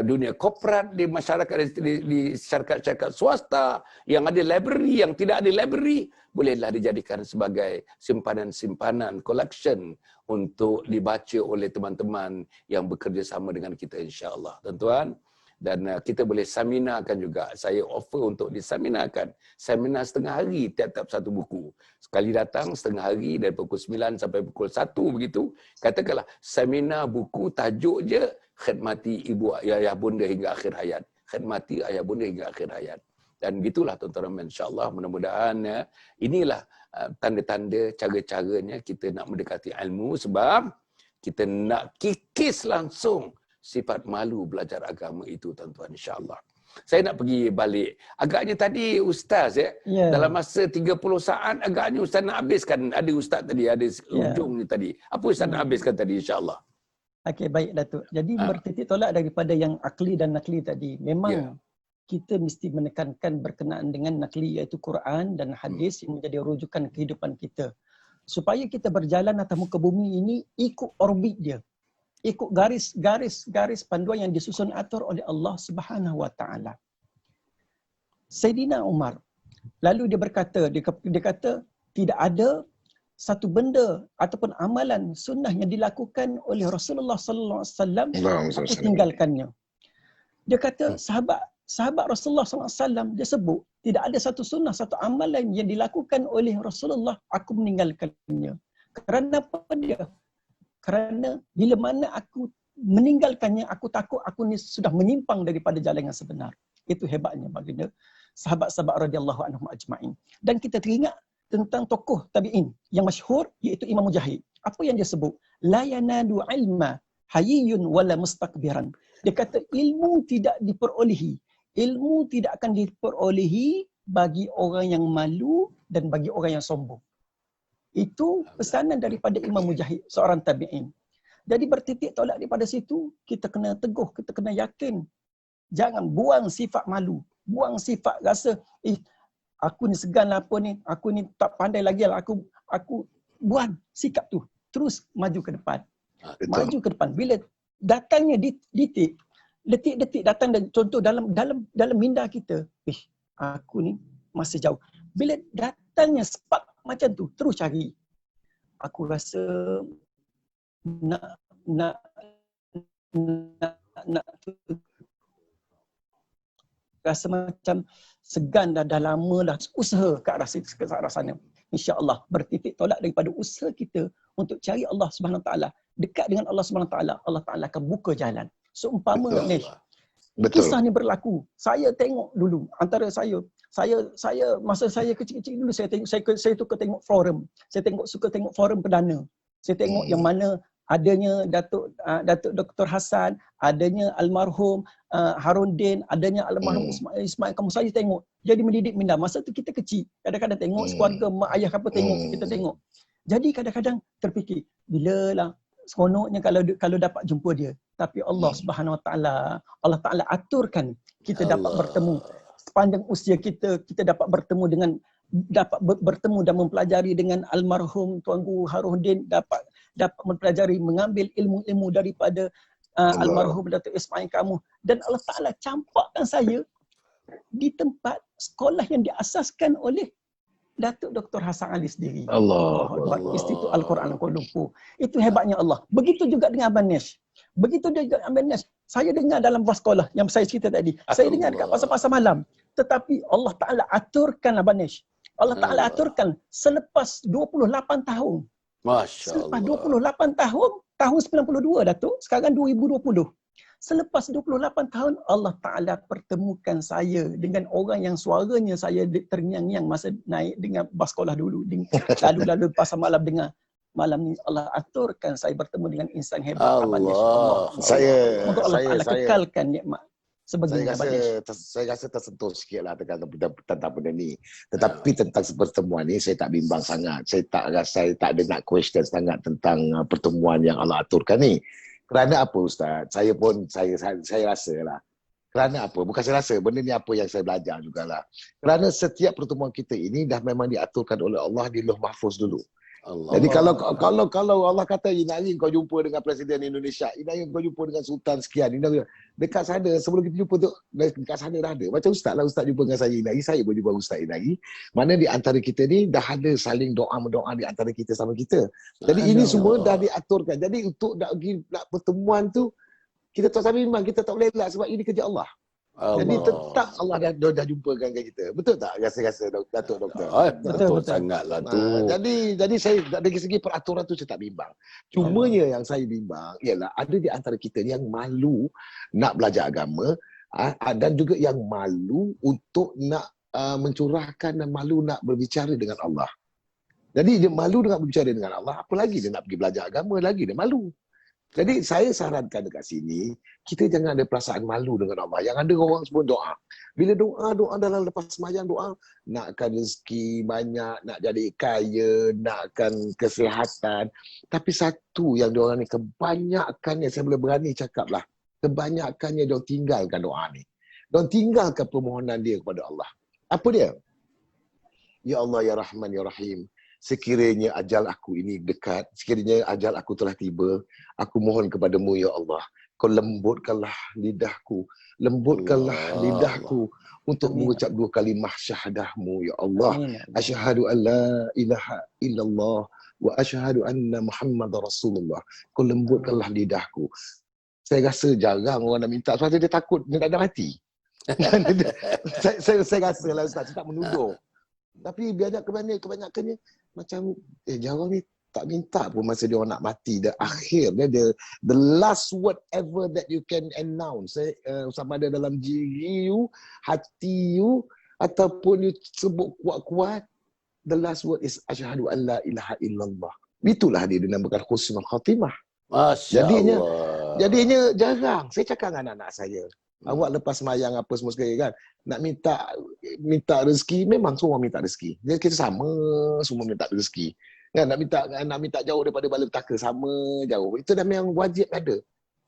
dunia korporat, di masyarakat, di syarikat-syarikat swasta, yang ada library, yang tidak ada library, bolehlah dijadikan sebagai simpanan-simpanan, collection untuk dibaca oleh teman-teman yang bekerja sama dengan kita, insya-Allah. Tuan-tuan, dan kita boleh seminarkan juga. Saya offer untuk diseminarkan. Seminar setengah hari tiap-tiap satu buku. Sekali datang setengah hari dari pukul 9 sampai pukul 1 begitu. Katakanlah seminar buku tajuk je khidmati ibu ayah bunda hingga akhir hayat. Khidmati ayah bunda hingga akhir hayat. Dan gitulah tuan-tuan, insya-Allah mudah-mudahan inilah tanda-tanda cara-caranya kita nak mendekati ilmu, sebab kita nak kikis langsung sifat malu belajar agama itu, tuan-tuan, insya-Allah. Saya nak pergi balik. Agaknya tadi Ustaz dalam masa 30 saat agaknya Ustaz nak habiskan. Ada Ustaz tadi, ada ujung ni tadi. Apa Ustaz nak habiskan tadi, insya-Allah? Okey, baik Datuk. Jadi bertitik tolak daripada yang akli dan nakli tadi. Memang kita mesti menekankan berkenaan dengan nakli, iaitu Quran dan hadis yang menjadi rujukan kehidupan kita. Supaya kita berjalan atas muka bumi ini ikut orbit dia. Ikut garis panduan yang disusun atur oleh Allah Subhanahu Wa Taala. Saidina Umar lalu dia berkata, dia kata tidak ada satu benda ataupun amalan sunnah yang dilakukan oleh Rasulullah sallallahu alaihi wasallam aku tinggalkannya. Dia kata sahabat Rasulullah sallallahu alaihi wasallam dia sebut tidak ada satu sunnah, satu amalan yang dilakukan oleh Rasulullah aku meninggalkannya. Kerana apa dia? Kerana bila mana aku meninggalkannya, aku takut aku ni sudah menyimpang daripada jalan yang sebenar. Itu hebatnya baginda sahabat-sahabat radhiyallahu anhum ajma'in. Dan kita teringat tentang tokoh tabi'in yang masyhur, iaitu Imam Mujahid. Apa yang dia sebut? La yanadu ilma hayyun wala mustakbiran. Dia kata ilmu tidak diperolehi. Ilmu tidak akan diperolehi bagi orang yang malu dan bagi orang yang sombong. Itu pesanan daripada Imam Mujahid, seorang tabi'in. Jadi bertitik tolak daripada situ, kita kena teguh, kita kena yakin. Jangan buang sifat malu, buang sifat rasa, aku ni segan lah apa ni, aku ni tak pandai lagi lah, aku buang sikap tu. Terus maju ke depan. Maju ke depan. Bila datangnya detik-detik datang, dan contoh dalam minda kita, aku ni masih jauh. Bila datangnya spark macam tu, terus cari. Aku rasa nak rasa macam segan dah lama dah usaha ke arah sana. InsyaAllah bertitik tolak daripada usaha kita untuk cari Allah Subhanahu Wa Taala, dekat dengan Allah Subhanahu Wa Taala, Allah Taala akan buka jalan. Seumpama Nesh, kisah ni berlaku. Saya tengok dulu antara saya masa saya kecil-kecil dulu, saya suka tengok forum. Saya suka tengok forum perdana. Saya tengok yang mana adanya Datuk Dr. Hassan, adanya almarhum Harundin, adanya almarhum Ismail Kamu. Saya tengok jadi mendidik minda. Masa tu kita kecil, kadang-kadang tengok sekeluarga mak ayah apa tengok, kita tengok. Jadi kadang-kadang terfikir, bilalah seronoknya kalau dapat jumpa dia. Tapi Allah Subhanahu Wa Taala, Allah Taala aturkan kita dapat bertemu sepanjang usia kita dapat bertemu dan mempelajari dengan almarhum Tuan Guru Harundin, dapat mempelajari, mengambil ilmu-ilmu daripada almarhum Datuk Ismail Kamu, dan Allah Taala campakkan saya di tempat sekolah yang diasaskan oleh Datuk Dr. Hassan Ali sendiri. Institut Al-Quran Kuala Lumpur. Itu hebatnya Allah. Begitu juga dengan Abang Nesh. Saya dengar dalam bas sekolah yang saya cerita tadi. Saya dengar dekat pasar-pasar malam. Tetapi Allah Ta'ala aturkanlah Banesh. Allah Ta'ala aturkan selepas 28 tahun. Masya Selepas Allah. 28 tahun, tahun 92 Datuk, sekarang 2020. Selepas 28 tahun, Allah Ta'ala pertemukan saya dengan orang yang suaranya saya terngiang-ngiang masa naik dengan bas sekolah dulu. Lalu-lalu pasar malam dengar. Malam ni Allah aturkan saya bertemu dengan insan hebat. Allah. Semoga Allah Ta'ala kekalkan nikmat Saya sebagainya. saya rasa tersentuh sikit lah tentang benda ni. Tetapi tentang pertemuan ni saya tak bimbang sangat. Saya tak ada nak question sangat tentang pertemuan yang Allah aturkan ni. Kerana apa Ustaz? Saya rasa lah. Kerana apa? Bukan saya rasa, benda ni apa yang saya belajar jugalah. Kerana setiap pertemuan kita ini dah memang diaturkan oleh Allah di Lauh Mahfuz dulu. Allah. Jadi kalau Allah kata ini hari kau jumpa dengan Presiden Indonesia, ini hari kau jumpa dengan Sultan sekian, ini hari, dekat sana sebelum kita jumpa tu dekat sana dah ada. Macam Ustaz lah, Ustaz jumpa dengan saya ini hari, saya pun jumpa Ustaz ini hari. Mana di antara kita ni dah ada saling doa-mendoa di antara kita sama kita. Jadi ini semua dah diaturkan. Jadi untuk nak pertemuan tu kita tak sampai memang kita tak boleh elak sebab ini kerja Allah. Jadi tetap Allah dah jumpakan dengan kita. Betul tak rasa-rasa Datuk Doktor? Betul sangatlah tu. Jadi saya dari segi peraturan tu saya tak bimbang. Cumanya yang saya bimbang ialah ada di antara kita ni yang malu nak belajar agama dan juga yang malu untuk nak mencurahkan dan malu nak berbicara dengan Allah. Jadi dia malu dengan berbicara dengan Allah, apa lagi dia nak pergi belajar agama lagi dia malu. Jadi saya sarankan dekat sini, kita jangan ada perasaan malu dengan Allah. Yang ada orang semua doa. Bila doa dalam lepas sembahyang doa, nakkan rezeki banyak, nak jadi kaya, nakkan kesihatan. Tapi satu yang diorang ni kebanyakannya, saya boleh berani cakap lah, kebanyakannya diorang tinggalkan doa ni. Diorang tinggalkan permohonan dia kepada Allah. Apa dia? Ya Allah, Ya Rahman, Ya Rahim. Sekiranya ajal aku ini dekat, sekiranya ajal aku telah tiba, aku mohon kepadamu ya Allah, kau lembutkanlah lidahku untuk mengucap dua kalimah syahadahmu ya Allah. Asyhadu an la ilaha illallah wa asyhadu anna Muhammadar Rasulullah. Kau lembutkanlah lidahku. Saya rasa jarang orang nak minta sebab dia takut dia tak ada mati. saya rasa lah Ustaz, saya tak menuduh. Tapi biar kebanyakannya macam jarang ni tak minta pun masa dia orang nak mati. The akhir dia, the last word ever that you can announce sama ada dalam diri you, hati you ataupun you sebut kuat-kuat, the last word is asyhadu an la ilaha illallah. Itulah dia dinamakan husnul khatimah. Jadinya jarang. Saya cakap dengan anak-anak saya, awak lepas sembahyang apa semua sekali kan, nak minta rezeki, memang semua minta rezeki. Jadi kita sama semua minta rezeki. Kan nak minta jauh daripada malapetaka, sama jauh. Itu dah memang wajib ada.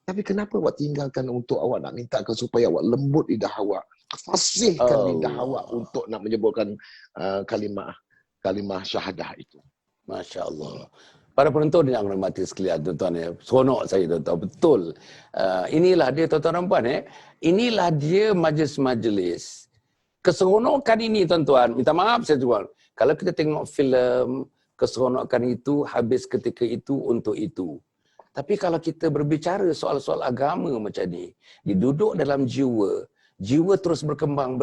Tapi kenapa awak tinggalkan untuk awak nak mintakan supaya awak lembut lidah awak, fasihkan lidah awak untuk nak menyebutkan kalimah syahadah itu. Masya Allah. Para penonton yang hormati sekalian, tuan-tuan ya, seronok saya tuan-tuan, betul. Inilah dia tuan-tuan dan puan inilah dia majlis-majlis. Keseronokan ini tuan-tuan, minta maaf saya tuan. Kalau kita tengok filem, keseronokan itu habis ketika itu untuk itu. Tapi kalau kita berbicara soal-soal agama macam ni, diduduk dalam jiwa terus berkembang.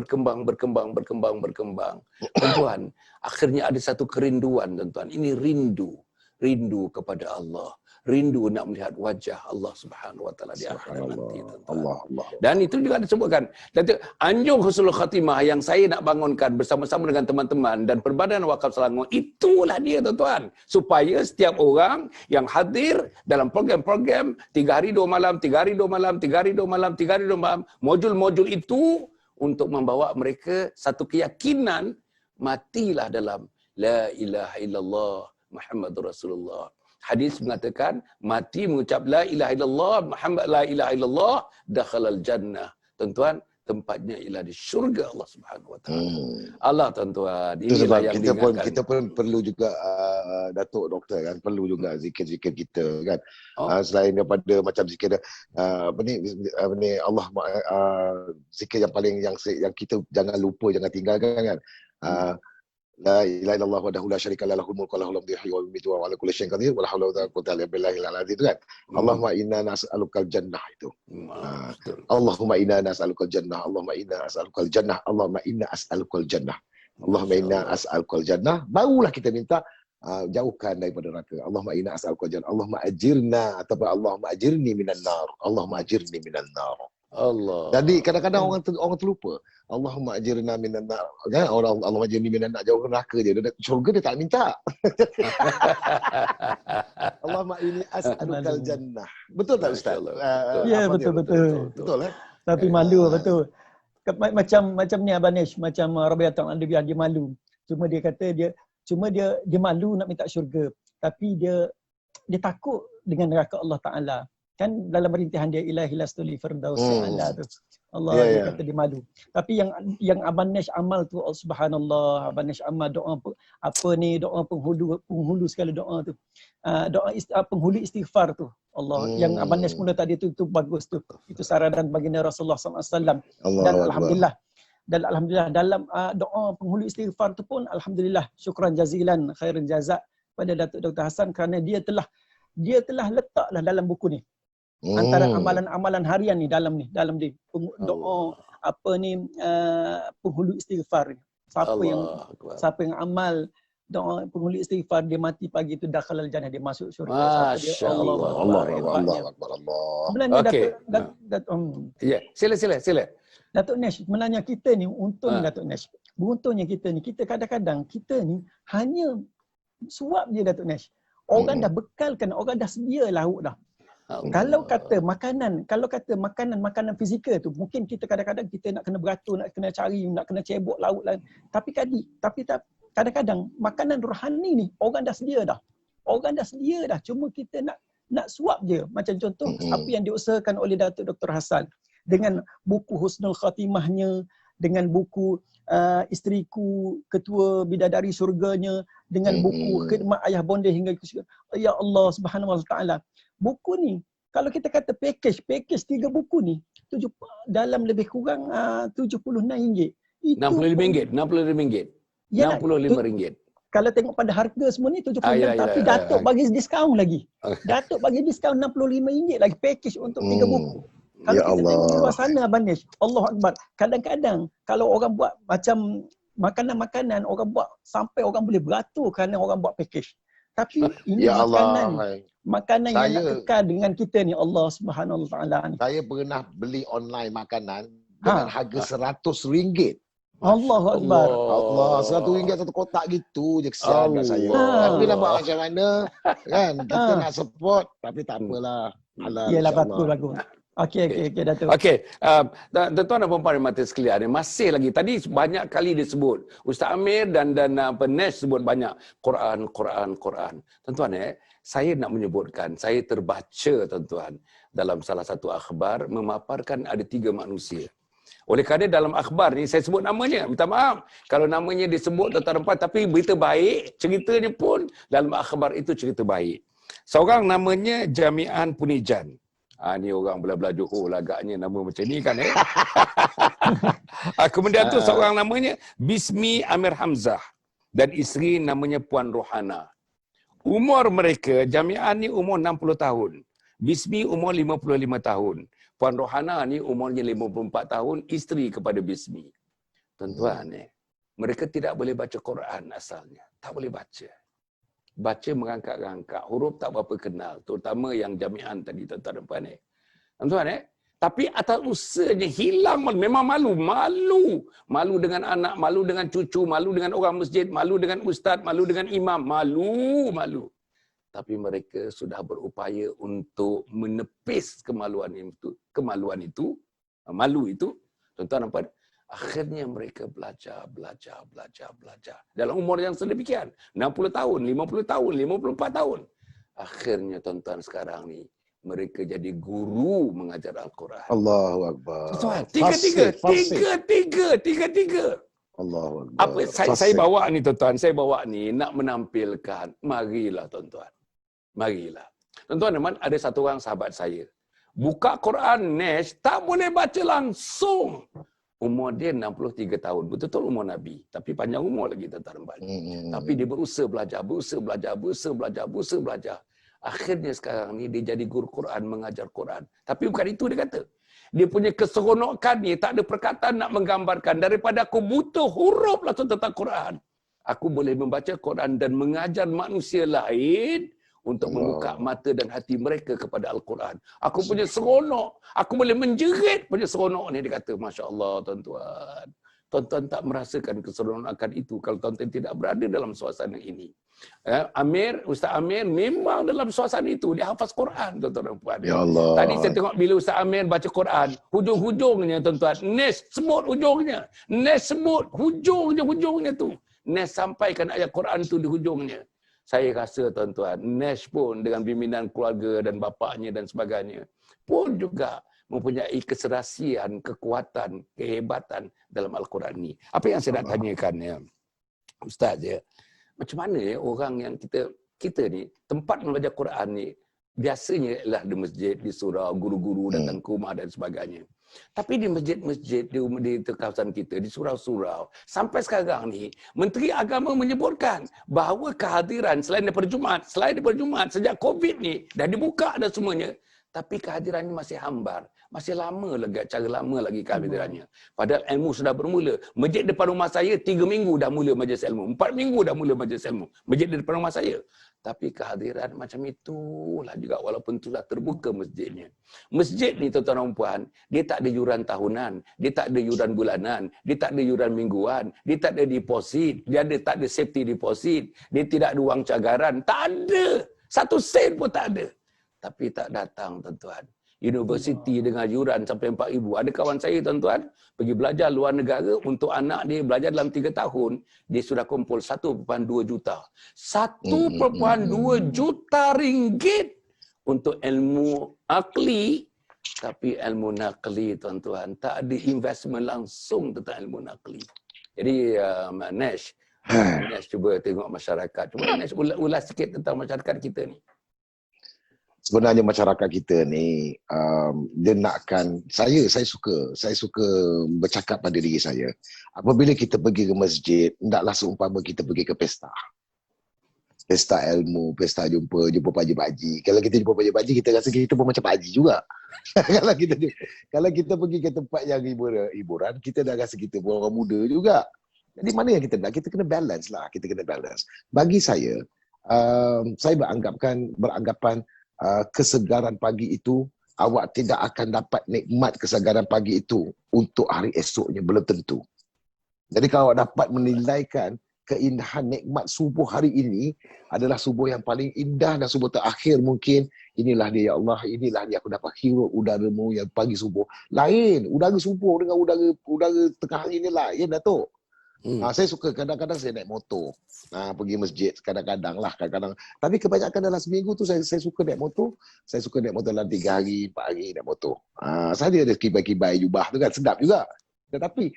Tuan-tuan, akhirnya ada satu kerinduan tuan-tuan. Ini rindu kepada Allah, rindu nak melihat wajah Allah Subhanahu wa taala di akhirat nanti tuan-tuan. Dan itu juga disebutkan. Dan anjung husnul khatimah yang saya nak bangunkan bersama-sama dengan teman-teman dan Perbadanan Wakaf Selangor, itulah dia tuan-tuan. Supaya setiap orang yang hadir dalam program-program 3 hari 2 malam, 3 hari 2 malam, 3 hari 2 malam, 3 hari 2 malam, modul-modul itu untuk membawa mereka satu keyakinan, matilah dalam la ilaha illallah Muhammadur Rasulullah. Hadis mengatakan mati mengucap la ilaha illallah Muhammad la ilaha illallah dakhalal jannah. Tuan-tuan, tempatnya ialah di syurga Allah Subhanahu wa taala. Allah tuan-tuan, inilah yang kita pun perlu juga Datuk Doktor kan, perlu juga zikir-zikir kita kan. Selain daripada macam zikir apa ni Allah zikir yang paling yang kita jangan lupa, jangan tinggalkan kan. La ilaha illallah wahdahu la syarika lah lahul mulku wa lahul hamdu yuhyi wa yumiitu wa huwa ala kulli syai'in qadir wa la haula wa la quwwata illa billahil aliyyil itu kan. Allahumma inna nas'alukal jannah itu. Betul. Allahumma inna nas'alukal jannah. Allahumma inna as'alukal jannah. Allahumma inna as'alukal jannah. Allahumma inna as'alukal jannah. Barulah kita minta jauhkan daripada neraka. Allahumma inna as'alukal jannah. Allahumma ajirna ataupun Allahumma ajirni minan nar. Allahumma ajirni minan nar. Allah. Jadi kadang-kadang orang terlupa. Allahumma ajirna minan nar. Kan orang Allahumma ajirni minan nar, jauhkan neraka dia. Syurga dia tak minta. Allahumma inni as'alukal jannah. Betul tak Ustaz? Ya, betul. Betul eh? Tapi malu betul. Macam ni Abang Nesh, macam Rabi'atul Adawiyah, dia malu. Cuma dia kata dia malu nak minta syurga. Tapi dia takut dengan neraka Allah Taala. Kan dalam rintihan dia ilahi lastuli firdaus ala tu. Allah dia kata dia malu. Tapi yang Abang Nesh amal tu, subhanallah, Abang Nesh amal doa doa penghulu segala doa tu. Doa penghulu istighfar tu. Allah yang Abang Nesh mula tadi tu bagus tu. Itu saranan baginda Rasulullah SAW. Dan alhamdulillah dalam doa penghulu istighfar tu pun alhamdulillah syukran jazilan khairan jazak pada Datuk Dr. Hassan kerana dia telah letaklah dalam buku ni. Antara amalan-amalan harian ni dalam dia doa penghulu istighfar ni. Siapa yang amal doa penghulu istighfar, dia mati pagi tu dakhalal jannah, dia masuk syurga. Allah akbar. Sebenarnya Okey. Ya, Sila. Datuk Nesh, sebenarnya kita ni untungnya Datuk Nesh. Beruntungnya kita kadang-kadang kita ni hanya suap je Datuk Nesh. Orang dah bekalkan, orang dah sedia lauk dah. Kalau kata makanan fizikal tu, mungkin kita kadang-kadang kita nak kena beratur, nak kena cari, nak kena cebok lauk lain. Tapi kadang-kadang makanan rohani ni orang dah sedia dah. Cuma kita nak suap je. Macam contoh apa yang diusahakan oleh Datuk Dr. Hassan dengan buku Husnul Khatimahnya, dengan buku Isteriku, Ketua Bidadari Syurganya, dengan buku Khidmat Ayah Bonda hingga ke syurga. Ya Allah Subhanahu Wa Taala. Buku ni kalau kita kata package 3 buku ni dalam lebih kurang RM75. RM65. Ya, RM65. kalau tengok pada harga semua ni RM75, tapi Datuk bagi diskaun lagi. Datuk bagi diskaun RM65 lagi package untuk 3 buku. Kalau Ya kita Allah. tengok di luar sana Abang Nesh, Allah Akbar. Kadang-kadang kalau orang buat macam makanan-makanan, orang buat sampai orang boleh beratur kerana orang buat package. Tapi ini Ya makanan yang nak Saya- kekal dengan kita ni Allah Subhanahu Wa Taala ni. Saya pernah beli online makanan dengan harga RM100. Allahu Akbar. Allah, RM100 satu kotak gitu je, kesian kat saya. Tapi nak buat macam mana? Kan kita nak support, tapi tak apalah. Halal. Yalah, insyaAllah. bagus. Okey Datuk. Okey, tuan-tuan dan puan-puan mata sekalian, masih lagi tadi banyak kali disebut Ustaz Amir dan Nesh sebut banyak Quran. Tuan-tuan saya nak menyebutkan, saya terbaca tuan-tuan dalam salah satu akhbar memaparkan ada 3 manusia. Oleh kerana dalam akhbar ni saya sebut namanya, minta maaf kalau namanya disebut tuan-tuan dan puan, tapi berita baik, ceritanya pun dalam akhbar itu cerita baik. Seorang namanya Jami'an Punijan. Ni orang belah-belah Johor lah agaknya nama macam ni kan Kemudian tu seorang namanya Bismi Amir Hamzah dan isteri namanya Puan Rohana. Umur mereka, Jami'an ni umur 60 tahun. Bismi umur 55 tahun. Puan Rohana ni umurnya 54 tahun, isteri kepada Bismi. Tuan-tuan mereka tidak boleh baca Quran asalnya. Tak boleh baca. Baca mengangkat-angkat, huruf tak berapa kenal, terutama yang Jami'an tadi tuan-tuan dan puan tuan-tuan tapi atas usahanya hilang, memang malu dengan anak, malu dengan cucu, malu dengan orang masjid, malu dengan ustaz, malu dengan imam, malu. Tapi mereka sudah berupaya untuk menepis kemaluan itu, malu itu, tuan-tuan dan puan. Akhirnya mereka belajar. Dalam umur yang sedemikian. 60 tahun, 50 tahun, 54 tahun. Akhirnya tuan-tuan sekarang ni, mereka jadi guru mengajar Al-Quran. Allahu Akbar. Tuan, tiga. Allahu Akbar. Apa saya bawa ni tuan-tuan, nak menampilkan. Marilah tuan-tuan. Marilah. Tuan-tuan, ada satu orang sahabat saya. Buka Quran, Nesh, tak boleh baca langsung. Umur dia 63 tahun. Betul-betul umur Nabi. Tapi panjang umur lagi tuan-tuan. Tapi dia berusaha belajar. Akhirnya sekarang ni dia jadi guru Quran, mengajar Quran. Tapi bukan itu dia kata. Dia punya keseronokan ni, tak ada perkataan nak menggambarkan. Daripada aku buta huruf lah tentang Quran. Aku boleh membaca Quran dan mengajar manusia lain untuk membuka mata dan hati mereka kepada Al-Quran. Aku punya seronok. Aku boleh menjerit punya seronok ni. Dia kata, Masya Allah tuan-tuan. Tuan-tuan tak merasakan keseronokan itu kalau tuan-tuan tidak berada dalam suasana ini. Ustaz Amir memang dalam suasana itu. Dia hafaz Quran, tuan-tuan dan puan. Ya Allah. Tadi saya tengok bila Ustaz Amir baca Quran, hujung-hujungnya tuan-tuan, Nes sebut hujungnya. Nes sebut hujungnya tu. Nes sampaikan ayat Quran tu di hujungnya. Saya rasa tuan-tuan, Nes pun dengan bimbingan keluarga dan bapaknya dan sebagainya, pun juga mempunyai keserasian, kekuatan, kehebatan dalam Al-Quran ni. Apa yang saya nak tanyakan ya, Ustaz ya, macam mana ya orang yang kita ni, tempat belajar Quran ni, biasanya ialah di masjid, di surau, guru-guru datang ke rumah dan sebagainya. Tapi di masjid-masjid, di kawasan kita, di surau-surau, sampai sekarang ni, Menteri Agama menyebutkan bahawa kehadiran selain daripada Jumaat, sejak COVID ni, dah dibuka dah semuanya, tapi kehadirannya masih hambar. Masih lama lagi, cara lama lagi kehadirannya. Padahal ilmu sudah bermula. Masjid depan rumah saya 3 minggu dah mula majlis ilmu. 4 minggu dah mula majlis ilmu. Masjid di depan rumah saya. Tapi kehadiran macam itulah juga walaupun sudah terbuka masjidnya. Masjid ni tuan-tuan dan puan, dia tak ada yuran tahunan, dia tak ada yuran bulanan, dia tak ada yuran mingguan, dia tak ada deposit, tak ada safety deposit, dia tidak ada wang cagaran, tak ada. 1 sen pun tak ada. Tapi tak datang tuan-tuan. Universiti dengan yuran sampai 4,000. Ada kawan saya tuan-tuan pergi belajar luar negara untuk anak dia belajar dalam 3 tahun, dia sudah kumpul 1.2 juta. 1.2 juta ringgit untuk ilmu akli, tapi ilmu nakli tuan-tuan, tak ada investment langsung tentang ilmu nakli. Jadi Nash cuba tengok masyarakat. Cuba Nash ulas sikit tentang masyarakat kita ni. Sebenarnya masyarakat kita ni dia nakkan, saya suka bercakap pada diri saya. Apabila kita pergi ke masjid, hendaklah seumpama kita pergi ke pesta ilmu, pesta jumpa pakcik-pakcik. Kalau kita jumpa pakcik-pakcik, kita rasa kita pun macam pakcik juga. kalau kita pergi ke tempat yang hiburan, kita dah rasa kita pun orang muda juga. Jadi mana yang kita nak? Kita kena balance lah. Bagi saya beranggapan kesegaran pagi itu, awak tidak akan dapat nikmat kesegaran pagi itu untuk hari esoknya, belum tentu. Jadi kalau awak dapat menilaikan keindahan nikmat subuh hari ini adalah subuh yang paling indah dan subuh terakhir mungkin, inilah dia ya Allah, inilah dia aku dapat hirup udaramu yang pagi subuh. Lain, udara subuh dengan udara tengah hari ni lain Datuk. Saya suka kadang-kadang saya naik motor. Pergi masjid kadang-kadang. Tapi kebanyakan dalam seminggu tu saya suka naik motor. Saya suka naik motor dalam 3 hari, 4 hari naik motor. Saya ada kibai-kibai jubah tu kan, sedap juga. Tetapi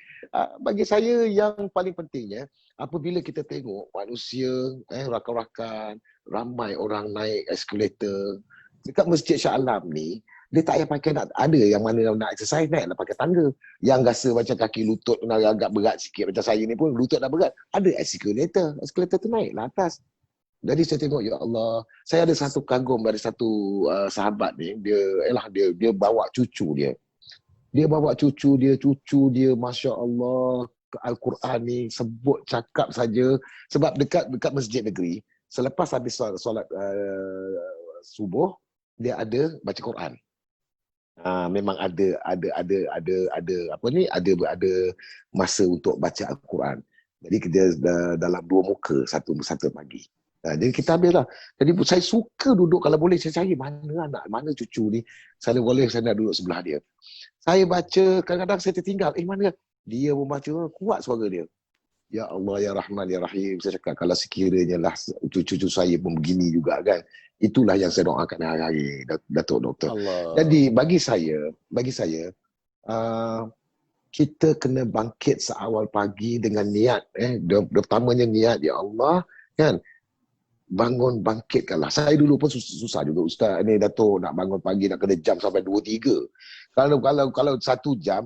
bagi saya yang paling pentingnya, apabila kita tengok manusia, rakan-rakan, ramai orang naik eskalator. Dekat Masjid Shah Alam ni, dia tak payah pakai ada yang mana nak exercise, naiklah pakai tangga. Yang rasa macam kaki lutut agak berat sikit, macam saya ni pun lutut dah berat, ada eskalator tu naiklah atas. Jadi saya tengok, ya Allah, saya ada satu kagum dari satu sahabat ni, dia bawa cucu dia. Cucu dia, Masya Allah, Al-Quran ni sebut cakap saja. Sebab dekat masjid negeri, selepas habis solat subuh, dia ada baca Quran. Memang ada masa untuk baca Al-Quran. Jadi kita dalam 2 muka satu pagi. Jadi kita ambil lah. Jadi saya suka duduk, kalau boleh saya cari mana anak, mana cucu ni. Saya nak duduk sebelah dia. Saya baca, kadang-kadang saya tertinggal. Mana dia membaca, kuat suara dia. Ya Allah, Ya Rahman, Ya Rahim. Saya cakap, kalau sekiranya lah cucu-cucu saya pun begini juga kan. Itulah yang saya doakan hari-hari, Datuk Doktor. Allah. Jadi bagi saya, kita kena bangkit seawal pagi dengan niat. Pertamanya niat, Ya Allah, kan. Bangkitkanlah. Saya dulu pun susah juga Ustaz. Ini Datuk nak bangun pagi nak kena jam sampai 2-3. Kalau 1 jam,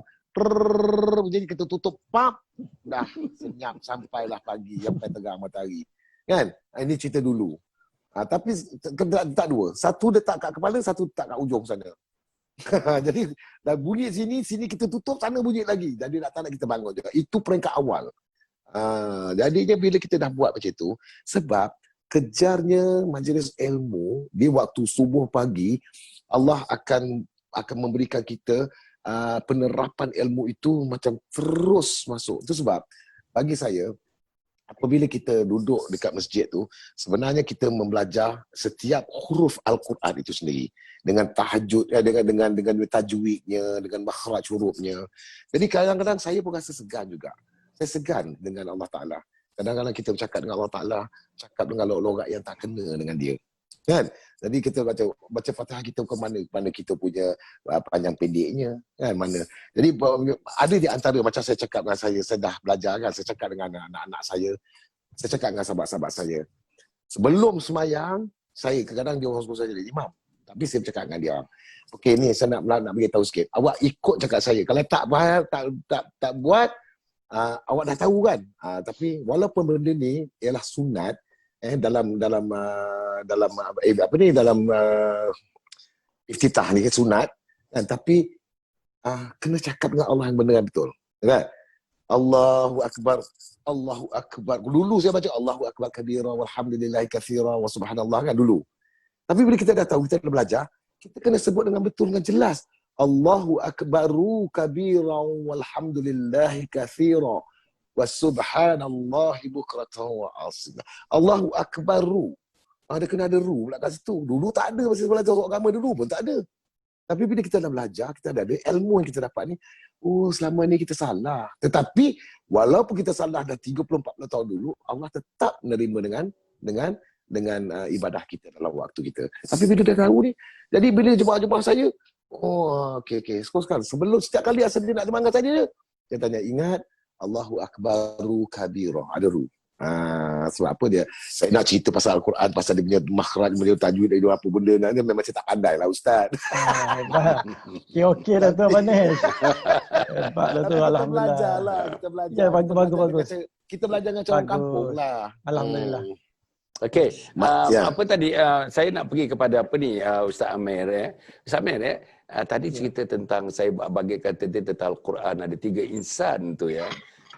Jadi kita tutup, pap, dah senyap sampailah pagi, sampai tegang matahari. Kan? Ini cerita dulu. Tapi tak dua. Satu letak kat kepala, satu letak kat ujung sana. Jadi dah bunyi sini kita tutup, sana bunyi lagi. Jadi tak nak kita bangun juga. Itu peringkat awal. Jadinya bila kita dah buat macam itu, sebab kejarnya majlis ilmu di waktu subuh pagi, Allah akan memberikan kita penerapan ilmu itu macam terus masuk. Itu sebab bagi saya, apabila kita duduk dekat masjid tu, sebenarnya kita membelajar setiap huruf Al-Quran itu sendiri dengan tahajud, dengan tajwidnya, dengan makhraj hurufnya. Jadi kadang-kadang saya pun rasa segan juga. Saya segan dengan Allah Ta'ala. Kadang-kadang kita bercakap dengan Allah Ta'ala, cakap dengan logat yang tak kena dengan dia. Kan? Jadi kita baca Fatihah kita ke mana kita punya panjang pendeknya, kan, mana. Jadi ada di antara macam saya cakap dengan saya dah belajar kan, saya cakap dengan anak-anak saya cakap dengan sahabat-sahabat saya. Sebelum semayang, saya kadang-kadang dia orang suruh saya jadi imam. Tapi saya bercakap dengan dia, okey ni saya nak beritahu sikit. Awak ikut cakap saya. Kalau tak buat, awak dah tahu kan. Tapi walaupun benda ni ialah sunat, dalam iftitah ni kan sunat, kan, tapi kena cakap dengan Allah yang benar betul, kan? Allahu akbar, Allahu akbar. Dulu saya baca Allahu akbar kabira walhamdulillahi katsira wa subhanallah, kan, dulu. Tapi bila kita dah tahu, kita dah belajar, kita kena sebut dengan betul, dengan jelas. Allahu akbaru kabira walhamdulillahi katsira wa subhanallahi bukratan wa asila. Allahu akbaru. Ada kena ada ru pula kat situ. Dulu tak ada masa belajar agama, dulu pun tak ada. Tapi bila kita dah belajar, kita dah ada ilmu yang kita dapat ni, selama ni kita salah. Tetapi walaupun kita salah dah 30-40 tahun dulu, Allah tetap menerima dengan ibadah kita dalam waktu kita. Tapi bila dah tahu ni, jadi bila jemaah-jemaah saya, okey. Sekarang sebelum setiap kali asal dia nak semangat saya, dia tanya, ingat Allahu akbaru kabira. Ada ru. Sebab apa dia? Saya nak cerita pasal Al-Quran, pasal dia punya makhraj, dia tajwid, dia apa benda dia memang saya tak pandai lah Ustaz. Okey dah tu Abang Nes. Hebat dah tu, alhamdulillah. Kita belajar. Ya, bagus. Kita belajar dengan orang kampung lah. Alhamdulillah. Okey, apa tadi saya nak pergi kepada apa ni Ustaz Amir. Ustaz Amir tadi cerita tentang, saya bagikan tentang Al-Quran, ada 3 insan tu ya.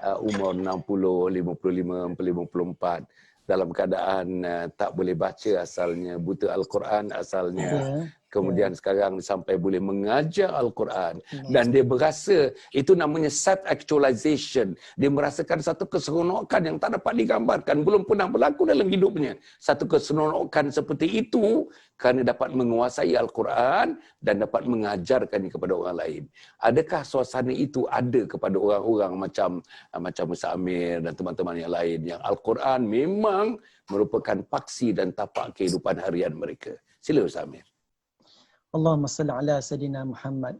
Umur 60, 55, 54 dalam keadaan tak boleh baca asalnya, buta Al-Quran asalnya. Kemudian sekarang sampai boleh mengajar Al-Quran. Dan dia berasa, itu namanya self-actualization. Dia merasakan satu keseronokan yang tak dapat digambarkan. Belum pernah berlaku dalam hidupnya. Satu keseronokan seperti itu kerana dapat menguasai Al-Quran dan dapat mengajarkannya kepada orang lain. Adakah suasana itu ada kepada orang-orang macam Ustaz Amir dan teman-teman yang lain, yang Al-Quran memang merupakan paksi dan tapak kehidupan harian mereka? Sila Ustaz Amir. Allahumma salli ala Sayyidina Muhammad.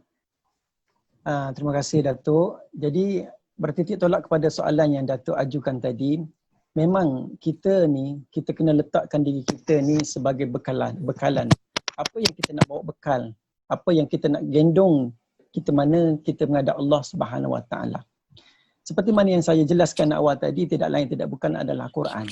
Terima kasih Datuk. Jadi bertitik tolak kepada soalan yang Datuk ajukan tadi, memang kita kena letakkan diri kita ni sebagai bekalan. Apa yang kita nak bawa bekal, apa yang kita nak gendong kita mana kita menghadap Allah Subhanahu Wa Taala. Seperti mana yang saya jelaskan awal tadi, tidak lain tidak bukan adalah Quran.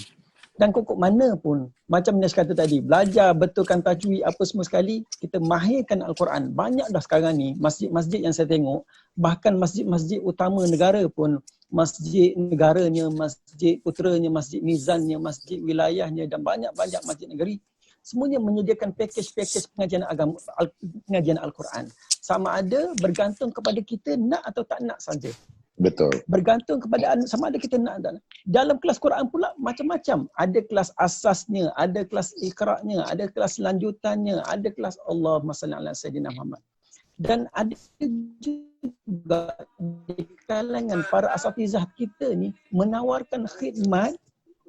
Dan kok mana pun, macam Nes kata tadi, belajar betulkan tajwid apa semua sekali, kita mahirkan Al-Quran. Banyak dah sekarang ni masjid-masjid yang saya tengok, bahkan masjid-masjid utama negara pun, masjid negaranya, masjid puteranya, masjid mizannya, masjid wilayahnya dan banyak-banyak masjid negeri, semuanya menyediakan package-package pengajian agama, pengajian Al-Quran. Sama ada bergantung kepada kita nak atau tak nak saja. Betul. Bergantung kepada sama ada kita nak dan dalam kelas Quran pula macam-macam. Ada kelas asasnya, ada kelas iqra'nya, ada kelas lanjutannya, ada kelas Allahumma salli ala Sayyidina Muhammad. Dan ada juga di kalangan para asatizah kita ni menawarkan khidmat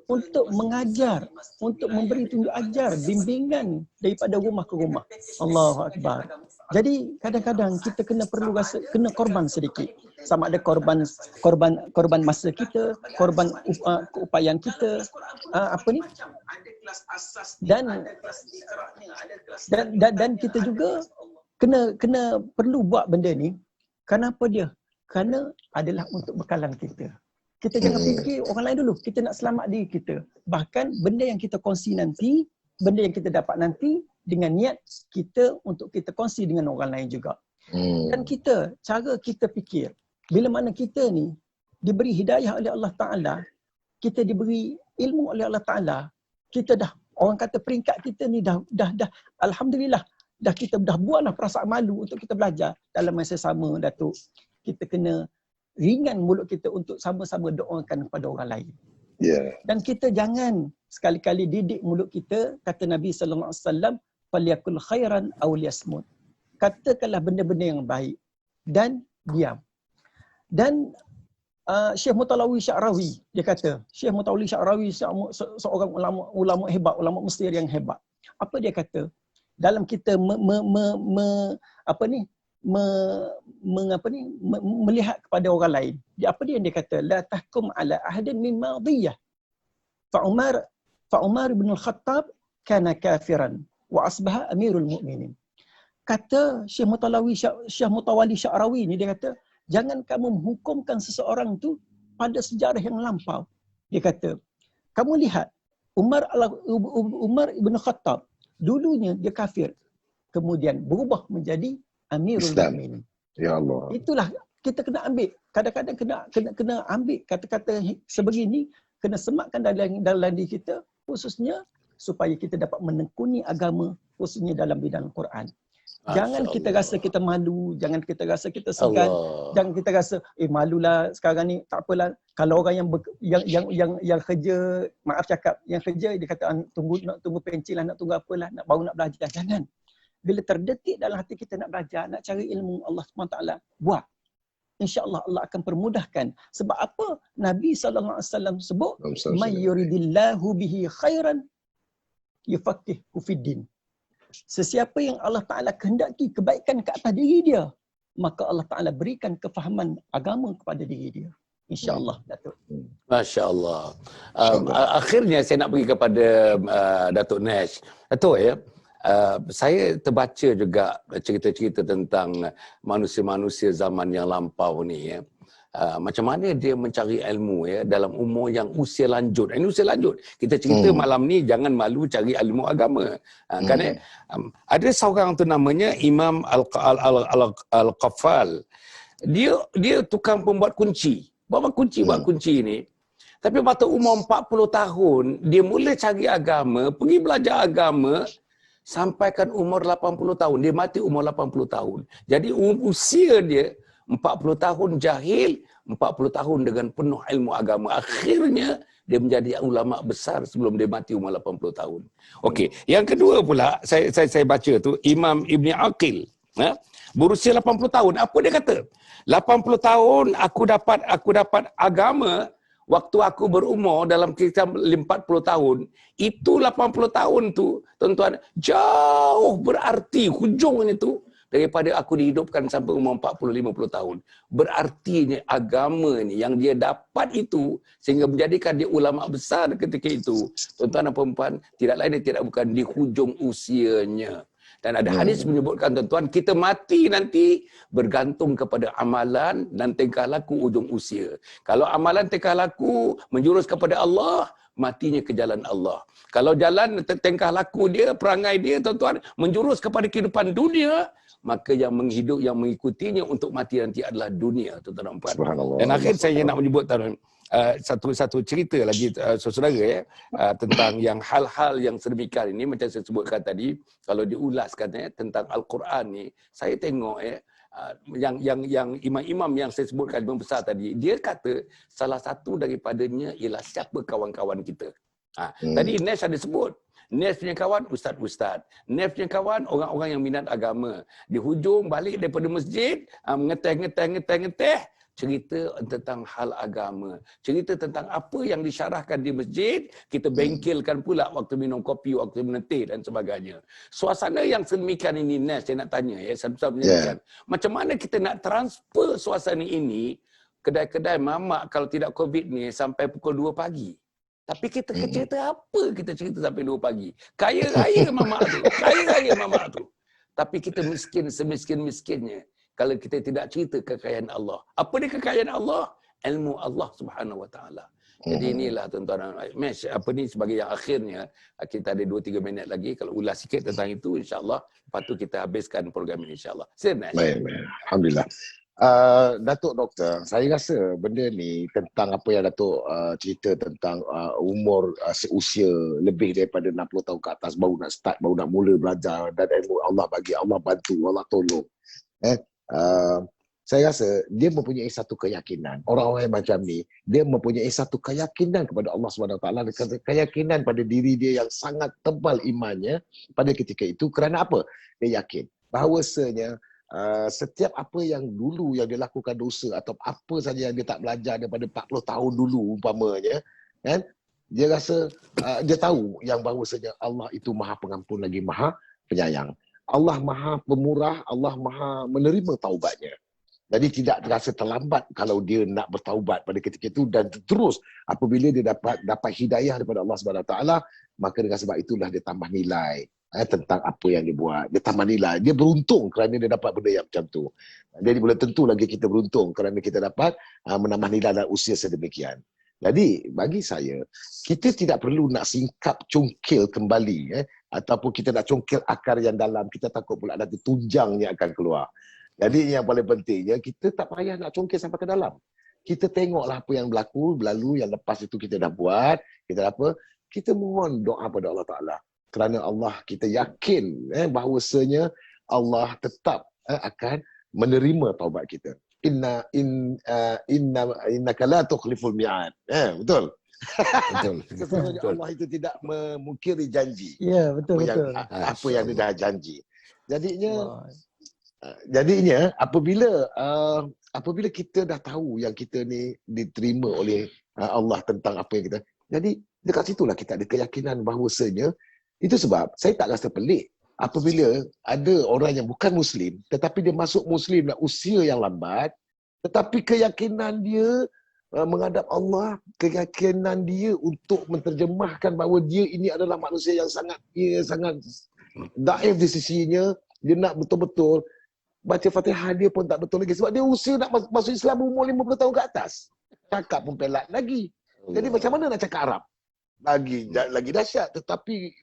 untuk mengajar, untuk memberi tunjuk ajar, bimbingan daripada rumah ke rumah. Allahu Akbar. Jadi kadang-kadang kita kena korban sedikit. Sama ada korban masa kita, korban keupayaan kita, dan kita juga kena perlu buat benda ni. Kenapa dia? kerana adalah untuk bekalan kita. Kita jangan fikir orang lain dulu, kita nak selamat diri kita. Bahkan benda yang kita kongsi nanti, benda yang kita dapat nanti dengan niat kita untuk kita kongsi dengan orang lain juga. Dan kita, cara kita fikir, bila mana kita ni diberi hidayah oleh Allah Ta'ala, kita diberi ilmu oleh Allah Ta'ala, kita dah, orang kata peringkat kita ni dah Alhamdulillah, kita dah buatlah perasaan malu untuk kita belajar. Dalam masa sama, Datuk, kita kena ringan mulut kita untuk sama-sama doakan kepada orang lain. Dan kita jangan sekali-kali didik mulut kita, kata Nabi sallallahu alaihi wasallam, falyakul khairan aw liyasmut. Katakanlah benda-benda yang baik dan diam. Dan Syekh Mutalawi Sya'rawi, dia kata, Syekh Mutalawi Sya'rawi seorang ulama hebat, ulama Mesir yang hebat. Apa dia kata? Dalam kita melihat kepada orang lain. Apa dia yang dia kata? La tahkum ala ahadin min madiyah. Fa Umar bin Al-Khattab kana kafiran wa asbaha amirul mu'minin. Kata Syekh Mutawali Sya'rawi ni, dia kata, jangan kamu menghukumkan seseorang tu pada sejarah yang lampau. Dia kata, kamu lihat Umar bin Khattab, dulunya dia kafir, kemudian berubah menjadi Amirul Mukminin. Ya Allah. Itulah kita kena ambil. Kadang-kadang kena ambil kata-kata sebegini, kena sematkan dalam diri kita, khususnya supaya kita dapat menekuni agama, khususnya dalam bidang Quran. Jangan kita rasa kita malu, jangan kita rasa kita segan, jangan kita rasa malulah sekarang ni, tak apalah. Kalau orang yang kerja, maaf cakap, yang kerja dia kata nak tunggu pensil lah, nak tunggu apalah, baru nak belajar. Jangan. Bila terdetik dalam hati kita nak belajar, nak cari ilmu Allah SWT, buat. InsyaAllah Allah akan permudahkan. Sebab apa? Nabi SAW sebut, "May yuridillahu bihi khairan yufaqihu fiddin." Sesiapa yang Allah Ta'ala kehendaki kebaikan ke atas diri dia, maka Allah Ta'ala berikan kefahaman agama kepada diri dia. InsyaAllah, Datuk. Masya Allah. Akhirnya saya nak pergi kepada Datuk Nash. Datuk, ya, saya terbaca juga cerita-cerita tentang manusia-manusia zaman yang lampau ni, ya. Macam mana dia mencari ilmu, ya, dalam umur yang usia lanjut. Ini usia lanjut. Kita cerita malam ni jangan malu cari ilmu agama. Kan, ada seorang tu namanya Imam Al-Qaffal. Dia tukang pembuat kunci. Buat kunci ni. Tapi waktu umur 40 tahun, dia mula cari agama, pergi belajar agama, sampaikan umur 80 tahun. Dia mati umur 80 tahun. Jadi usia dia 40 tahun jahil, 40 tahun dengan penuh ilmu agama. Akhirnya dia menjadi ulama besar sebelum dia mati umur 80 tahun. Okey, yang kedua pula saya baca tu Imam Ibni Aqil, berusia 80 tahun. Apa dia kata? 80 tahun aku dapat agama waktu aku berumur dalam kitab 40 tahun. Itu 80 tahun tu, tuan-tuan, jauh berarti hujungnya tu daripada aku dihidupkan sampai umur 40-50 tahun. Berartinya agama ni yang dia dapat itu sehingga menjadikan dia ulama besar ketika itu, tuan-tuan dan puan-puan, tidak lain dan tidak bukan di hujung usianya. Dan ada hadis menyebutkan, tuan-tuan, kita mati nanti bergantung kepada amalan dan tingkah laku ujung usia. Kalau amalan tingkah laku menjurus kepada Allah, matinya ke jalan Allah. Kalau jalan tingkah laku dia, perangai dia, tuan-tuan, menjurus kepada kehidupan dunia, maka yang mengikutinya untuk mati nanti adalah dunia, tuan-tuan dan puan. Dan akhir saya nak menyebut satu cerita lagi, saudara, ya, tentang yang hal-hal yang sedemikian ini, macam saya sebutkan tadi, kalau diulaskan, ya, tentang Al-Quran ni, saya tengok, ya, yang imam-imam yang saya sebutkan besar tadi, dia kata salah satu daripadanya ialah siapa kawan-kawan kita. Tadi Nesh ada sebut, Nesh punya kawan ustaz-ustaz, Nesh punya kawan orang-orang yang minat agama. Di hujung balik daripada masjid, ngeteh, cerita tentang hal agama, cerita tentang apa yang disyarahkan di masjid, kita bengkelkan pula waktu minum kopi, waktu menetih dan sebagainya. Suasana yang sedemikian ini, Nesh, saya nak tanya, ya, macam mana kita nak transfer suasana ini, kedai-kedai mamak kalau tidak COVID ni sampai pukul 2 pagi. Tapi kita cerita apa? Kita cerita sampai 2 pagi. Kaya raya mamak tu. Tapi kita miskin semiskin-miskinnya. kalau kita tidak cerita kekayaan Allah. Apa dia kekayaan Allah? Ilmu Allah Subhanahu Wa Taala. Jadi inilah tuan-tuan, Mesh, apa ni sebagai yang akhirnya, kita ada 2-3 minit lagi, kalau ulas sikit tentang itu, insyaAllah, lepas tu kita habiskan program ini, insyaAllah. Sila, Mesh. Baik. Alhamdulillah. Datuk Doktor, saya rasa benda ni tentang apa yang Datuk cerita tentang umur seusia lebih daripada 60 tahun ke atas baru nak start, baru nak mula belajar, dan ilmu Allah bagi, Allah bantu, Allah tolong. Saya rasa dia mempunyai satu keyakinan. Orang-orang yang macam ni, dia mempunyai satu keyakinan kepada Allah SWT, keyakinan pada diri dia yang sangat tebal imannya pada ketika itu. Kerana apa? Dia yakin bahawasanya setiap apa yang dulu yang dia lakukan dosa atau apa saja yang dia tak belajar daripada 40 tahun dulu umpamanya, kan, dia rasa dia tahu yang bahawasanya Allah itu Maha Pengampun lagi Maha Penyayang. Allah Maha Pemurah, Allah Maha menerima taubatnya. Jadi tidak terasa terlambat kalau dia nak bertaubat pada ketika itu, dan terus apabila dia dapat hidayah daripada Allah SWT, maka dengan sebab itulah dia tambah nilai tentang apa yang dia buat. Dia tambah nilai. Dia beruntung kerana dia dapat benda yang macam tu. Jadi boleh tentu lagi kita beruntung kerana kita dapat menambah nilai dalam usia sedemikian. Jadi bagi saya, kita tidak perlu nak singkap congkil kembali ataupun kita nak congkil akar yang dalam. Kita takut pula nanti tunjangnya akan keluar. Jadi yang paling pentingnya, kita tak payah nak congkil sampai ke dalam. Kita tengoklah apa yang berlalu, yang lepas itu kita dah buat, kita mohon doa pada Allah Ta'ala. Kerana Allah, kita yakin bahawasanya Allah tetap akan menerima taubat kita. Innaka la tukhliful mi'ad. Betul? Betul. Sesungguhnya Allah itu tidak memungkiri janji. Ya, betul. Apa yang dia dah janji. Jadinya apabila kita dah tahu yang kita ni diterima oleh Allah tentang apa yang kita, jadi dekat situlah kita ada keyakinan bahawasanya. Itu sebab saya tak rasa pelik apabila ada orang yang bukan Muslim tetapi dia masuk Muslim dalam usia yang lambat, tetapi keyakinan dia menghadap Allah, keyakinan dia untuk menterjemahkan bahawa dia ini adalah manusia yang sangat daif di sisinya, dia nak betul-betul baca Fatihah dia pun tak betul lagi sebab dia usia nak masuk Islam umur 50 tahun ke atas. Cakap pun pelat lagi. Jadi macam mana nak cakap Arab? Lagi dahsyat. Tetapi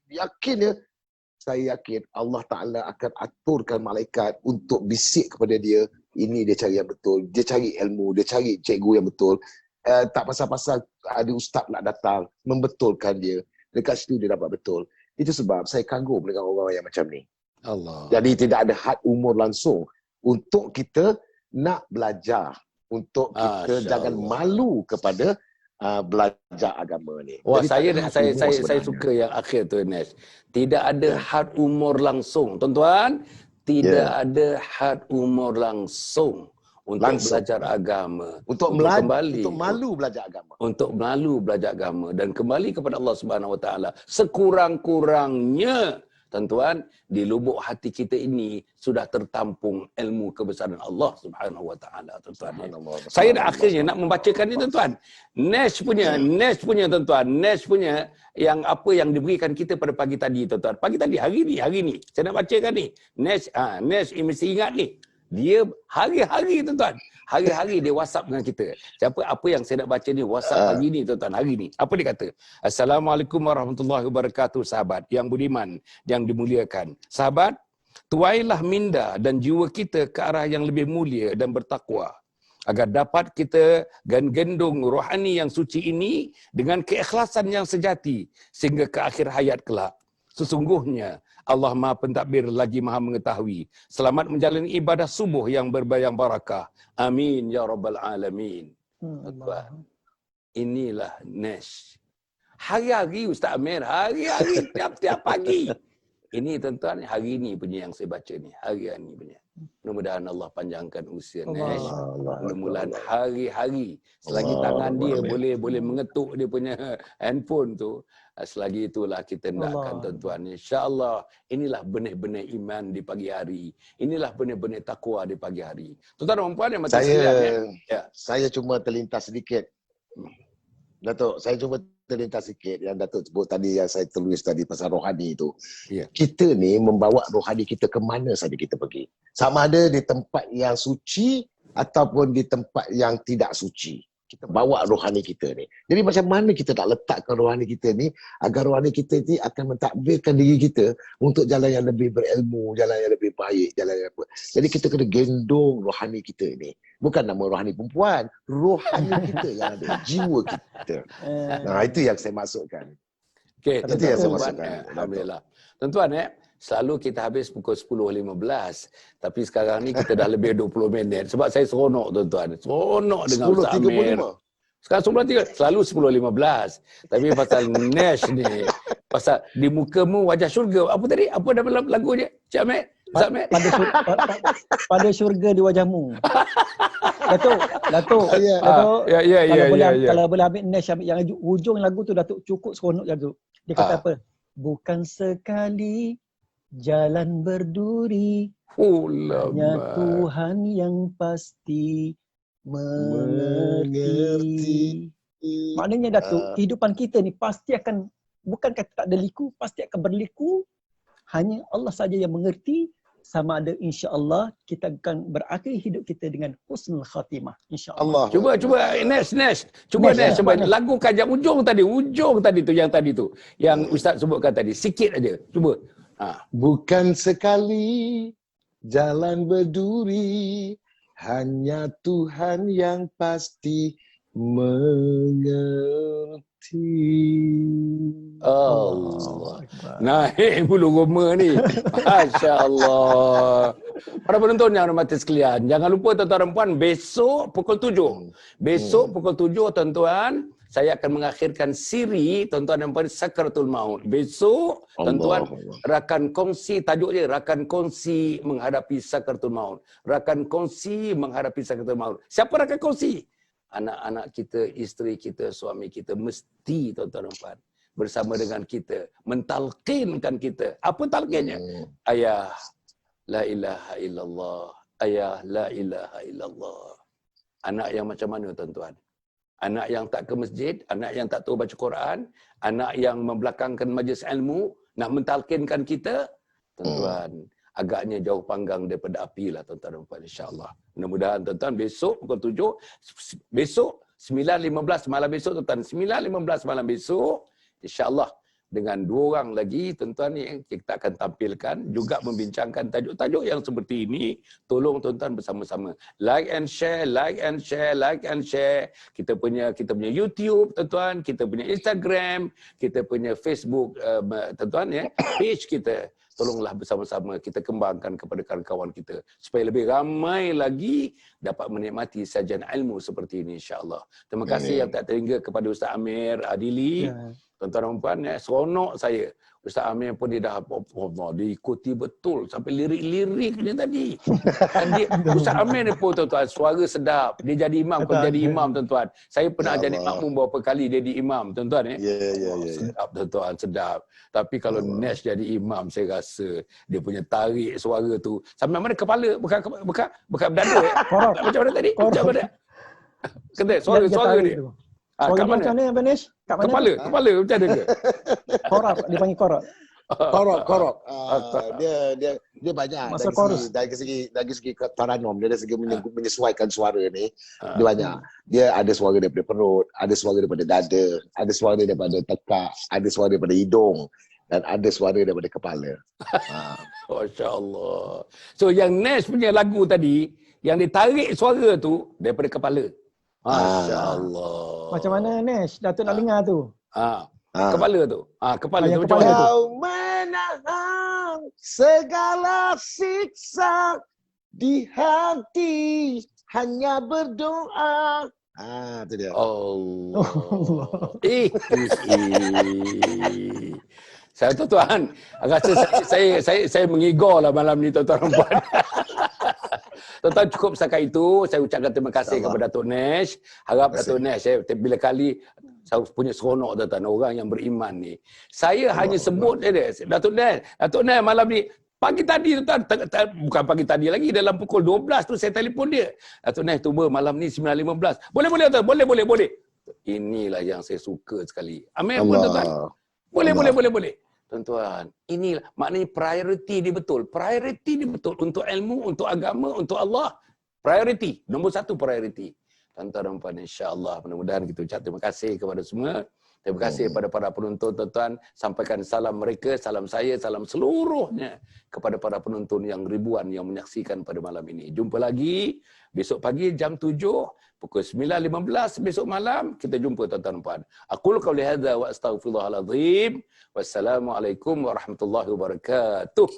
saya yakin Allah Ta'ala akan aturkan malaikat untuk bisik kepada dia. Ini dia cari yang betul. Dia cari ilmu. Dia cari cikgu yang betul. Tak pasal-pasal ada ustaz nak datang membetulkan dia. Dekat situ dia dapat betul. Itu sebab saya kagum dengan orang-orang yang macam ni. Allah. Jadi tidak ada had umur langsung untuk kita nak belajar. Untuk kita jangan malu kepada belajar agama ni. Wah, jadi, saya suka yang akhir tu, Nes. Tidak ada had umur langsung. Tuan-tuan, tidak ada had umur langsung untuk belajar agama. Untuk malu belajar agama. Untuk malu belajar agama dan kembali kepada Allah Subhanahu Wa Taala. Sekurang-kurangnya, tuan-tuan, di lubuk hati kita ini sudah tertampung ilmu kebesaran Allah Subhanahu Wa Taala, tuan-tuan. Saya dah akhirnya nak membacakan ni, tuan-tuan. Nesh punya tuan-tuan, Nesh punya yang apa yang diberikan kita pada pagi tadi, tuan-tuan. Pagi tadi, hari ni saya nak bacakan ni. Nesh mesti ingat ni. Dia hari-hari, tuan-tuan. Hari-hari dia WhatsApp dengan kita. Apa yang saya nak baca ni WhatsApp pagi ni, tuan-tuan, hari ni. Apa dia kata? Assalamualaikum warahmatullahi wabarakatuh, sahabat yang budiman, yang dimuliakan. Sahabat, tuailah minda dan jiwa kita ke arah yang lebih mulia dan bertakwa, agar dapat kita gendong rohani yang suci ini dengan keikhlasan yang sejati sehingga ke akhir hayat kelak. Sesungguhnya Allah Maha Pentadbir lagi Maha Mengetahui. Selamat menjalani ibadah subuh yang berbayang barakah. Amin ya rabbal alamin. Inilah Nesh. Hari-hari Ustaz Amir, hari-hari tiap-tiap pagi. Ini tuan-tuan, hari ini punya yang saya baca ni, hari ini punya. Mudah-mudahan Allah panjangkan usia Nesh. Mudah-mudahan hari-hari selagi tangan dia boleh mengetuk dia punya handphone tu, selagi itulah kita hendakkan, tuan-tuan. Insya-Allah inilah benih-benih iman di pagi hari. Inilah benih-benih takwa di pagi hari. Tuan-tuan dan puan yang macam saya cuma terlintas sedikit. Datuk, saya cuma terlintas sikit yang Datuk sebut tadi, yang saya tulis tadi pasal rohani itu. Ya. Kita ni membawa rohani kita ke mana saja kita pergi. Sama ada di tempat yang suci ataupun di tempat yang tidak suci. Kita bawa rohani kita ni. Jadi macam mana kita nak letakkan rohani kita ni agar rohani kita ni akan mentadbirkan diri kita untuk jalan yang lebih berilmu, jalan yang lebih baik, jalan yang apa. Jadi kita kena gendong rohani kita ni. Bukan nama rohani perempuan, rohani kita yang ada, jiwa kita. Nah, itu yang saya maksudkan. Okey, Itu yang saya tuan-tuan, maksudkan. alhamdulillah. Tuan-tuan, selalu kita habis pukul 10.15. Tapi sekarang ni kita dah lebih 20 minit. Sebab saya seronok, tuan-tuan. Seronok dengan Ustaz Amir. 10.35. Sekarang 10.30, selalu 10.15. Tapi pasal Nash ni, pasal di mukamu wajah syurga. Apa tadi? Apa dalam lagu dia? Cik Ahmed? Ustaz Ahmed? Pada syurga di wajahmu. Datuk. Ya. Datuk. Ya. Kalau boleh ambil Nash, ambil yang hujung lagu tu Datuk, cukup seronok Datuk. Dia kata apa? Bukan sekali jalan berduri, hanya Tuhan yang pasti mengerti. Maknanya Datuk, kehidupan kita ni pasti akan, bukan kata tak ada liku, pasti akan berliku. Hanya Allah saja yang mengerti. Sama ada insya-Allah kita akan berakhir hidup kita dengan husnul khatimah, insya-Allah. Cuba Nash. Cuba Nash. Lagu kajak ujung tadi tu yang Ustaz sebutkan tadi. Sikit aja. Cuba. Bukan sekali jalan berduri, hanya Tuhan yang pasti mengerti. Allah. Naik bulu roma ni. Masya-Allah. Para penonton yang hormati sekalian, jangan lupa tuan-tuan dan puan, besok pukul 7. Besok pukul 7 tuan-tuan, saya akan mengakhirkan siri tuan-tuan dan puan Sakaratul Maut. Besok tuan-tuan rakan kongsi, tajuk dia rakan kongsi menghadapi Sakaratul Maut. Rakan kongsi menghadapi Sakaratul Maut. Siapa rakan kongsi? Anak-anak kita, isteri kita, suami kita mesti tuan-tuan dan puan bersama dengan kita, mentalqinkan kita. Apa talqinnya? Ayah, la ilaha illallah. Ayah, la ilaha illallah. Anak yang macam mana tuan-tuan? Anak yang tak ke masjid, anak yang tak tahu baca Quran, anak yang membelakangkan majlis ilmu, nak mentalqinkan kita, tuan-tuan, agaknya jauh panggang daripada api lah tuan-tuan dan puan, insya-Allah. Mudah-mudahan tuan-tuan besok pukul 7, besok 9.15 malam besok tuan-tuan, 9.15 malam besok, insya-Allah dengan 2 orang lagi tuan-tuan yang kita akan tampilkan juga membincangkan tajuk-tajuk yang seperti ini. Tolong tuan-tuan bersama-sama like and share. Kita punya YouTube tuan-tuan, kita punya Instagram, kita punya Facebook tuan-tuan ya, page kita. Tolonglah bersama-sama kita kembangkan kepada kawan-kawan kita supaya lebih ramai lagi dapat menikmati sajian ilmu seperti ini, insya-Allah. Terima kasih yang tak terhingga kepada Ustaz Amir Adili. Tuan-tuan dan puan, seronok saya. Ustaz Amir pun dia dah diikuti betul sampai lirik-liriknya tadi. Dan dia, Ustaz Amir ni pun tuan-tuan, suara sedap. Dia jadi imam, pun jadi imam tuan-tuan. Saya pernah jadi makmum beberapa kali dia di imam tuan-tuan. Sedap tuan-tuan, sedap. Tapi kalau Nash jadi imam, saya rasa dia punya tarik suara tu sampai mana kepala, bukan dada. Macam mana tadi? Macam mana? Kena suara dia. Suara macam mana Banesh? Kepala macam mana ke? Korok, dipanggil korok. Korok. Dia banyak Masa chorus. dari segi taranom, dari segi menyesuaikan suara ni. Dia banyak. Dia ada suara daripada perut, ada suara daripada dada, ada suara daripada tekak, ada suara daripada hidung dan ada suara daripada kepala. Masya-Allah. So yang Nash punya lagu tadi, yang ditarik suara tu daripada kepala. Masya-Allah. Macam mana Nash? Datuk nak dengar tu. Kepala tu. Kepala tu macam kepala mana tu? Kau menahan segala siksa di hati, hanya berdoa. Itu dia. Allah. Saya tuan-tuan, rasa saya mengigau lah malam ni tuan-tuan dan puan. Tuan-tuan, cukup setakat itu. Saya ucapkan terima kasih kepada Datuk Nash. Harap Datuk Nash, bila kali saya punya seronok tuan-tuan, orang yang beriman ni. Saya hanya sebut dia, Datuk Nash malam ni, pagi tadi tuan-tuan, bukan pagi tadi lagi, dalam pukul 12 tu saya telefon dia. Datuk Nash, cuba malam ni 9.15. Boleh tuan, boleh. Inilah yang saya suka sekali. Amin pun tuan-tuan. Boleh. Tuan-tuan, inilah maknanya priority dia betul. Priority dia betul untuk ilmu, untuk agama, untuk Allah. Priority, nombor satu priority. Tuan-tuan dan puan, insya-Allah mudah-mudahan kita ucap terima kasih kepada semua. Terima kasih kepada para penonton, tuan-tuan. Sampaikan salam mereka, salam saya, salam seluruhnya kepada para penonton yang ribuan yang menyaksikan pada malam ini. Jumpa lagi besok pagi jam 7, pukul 9.15 besok malam kita jumpa tuan-tuan dan puan. Aqulu qauli hadza wa astaghfirullahal azim. Wassalamualaikum warahmatullahi wabarakatuh.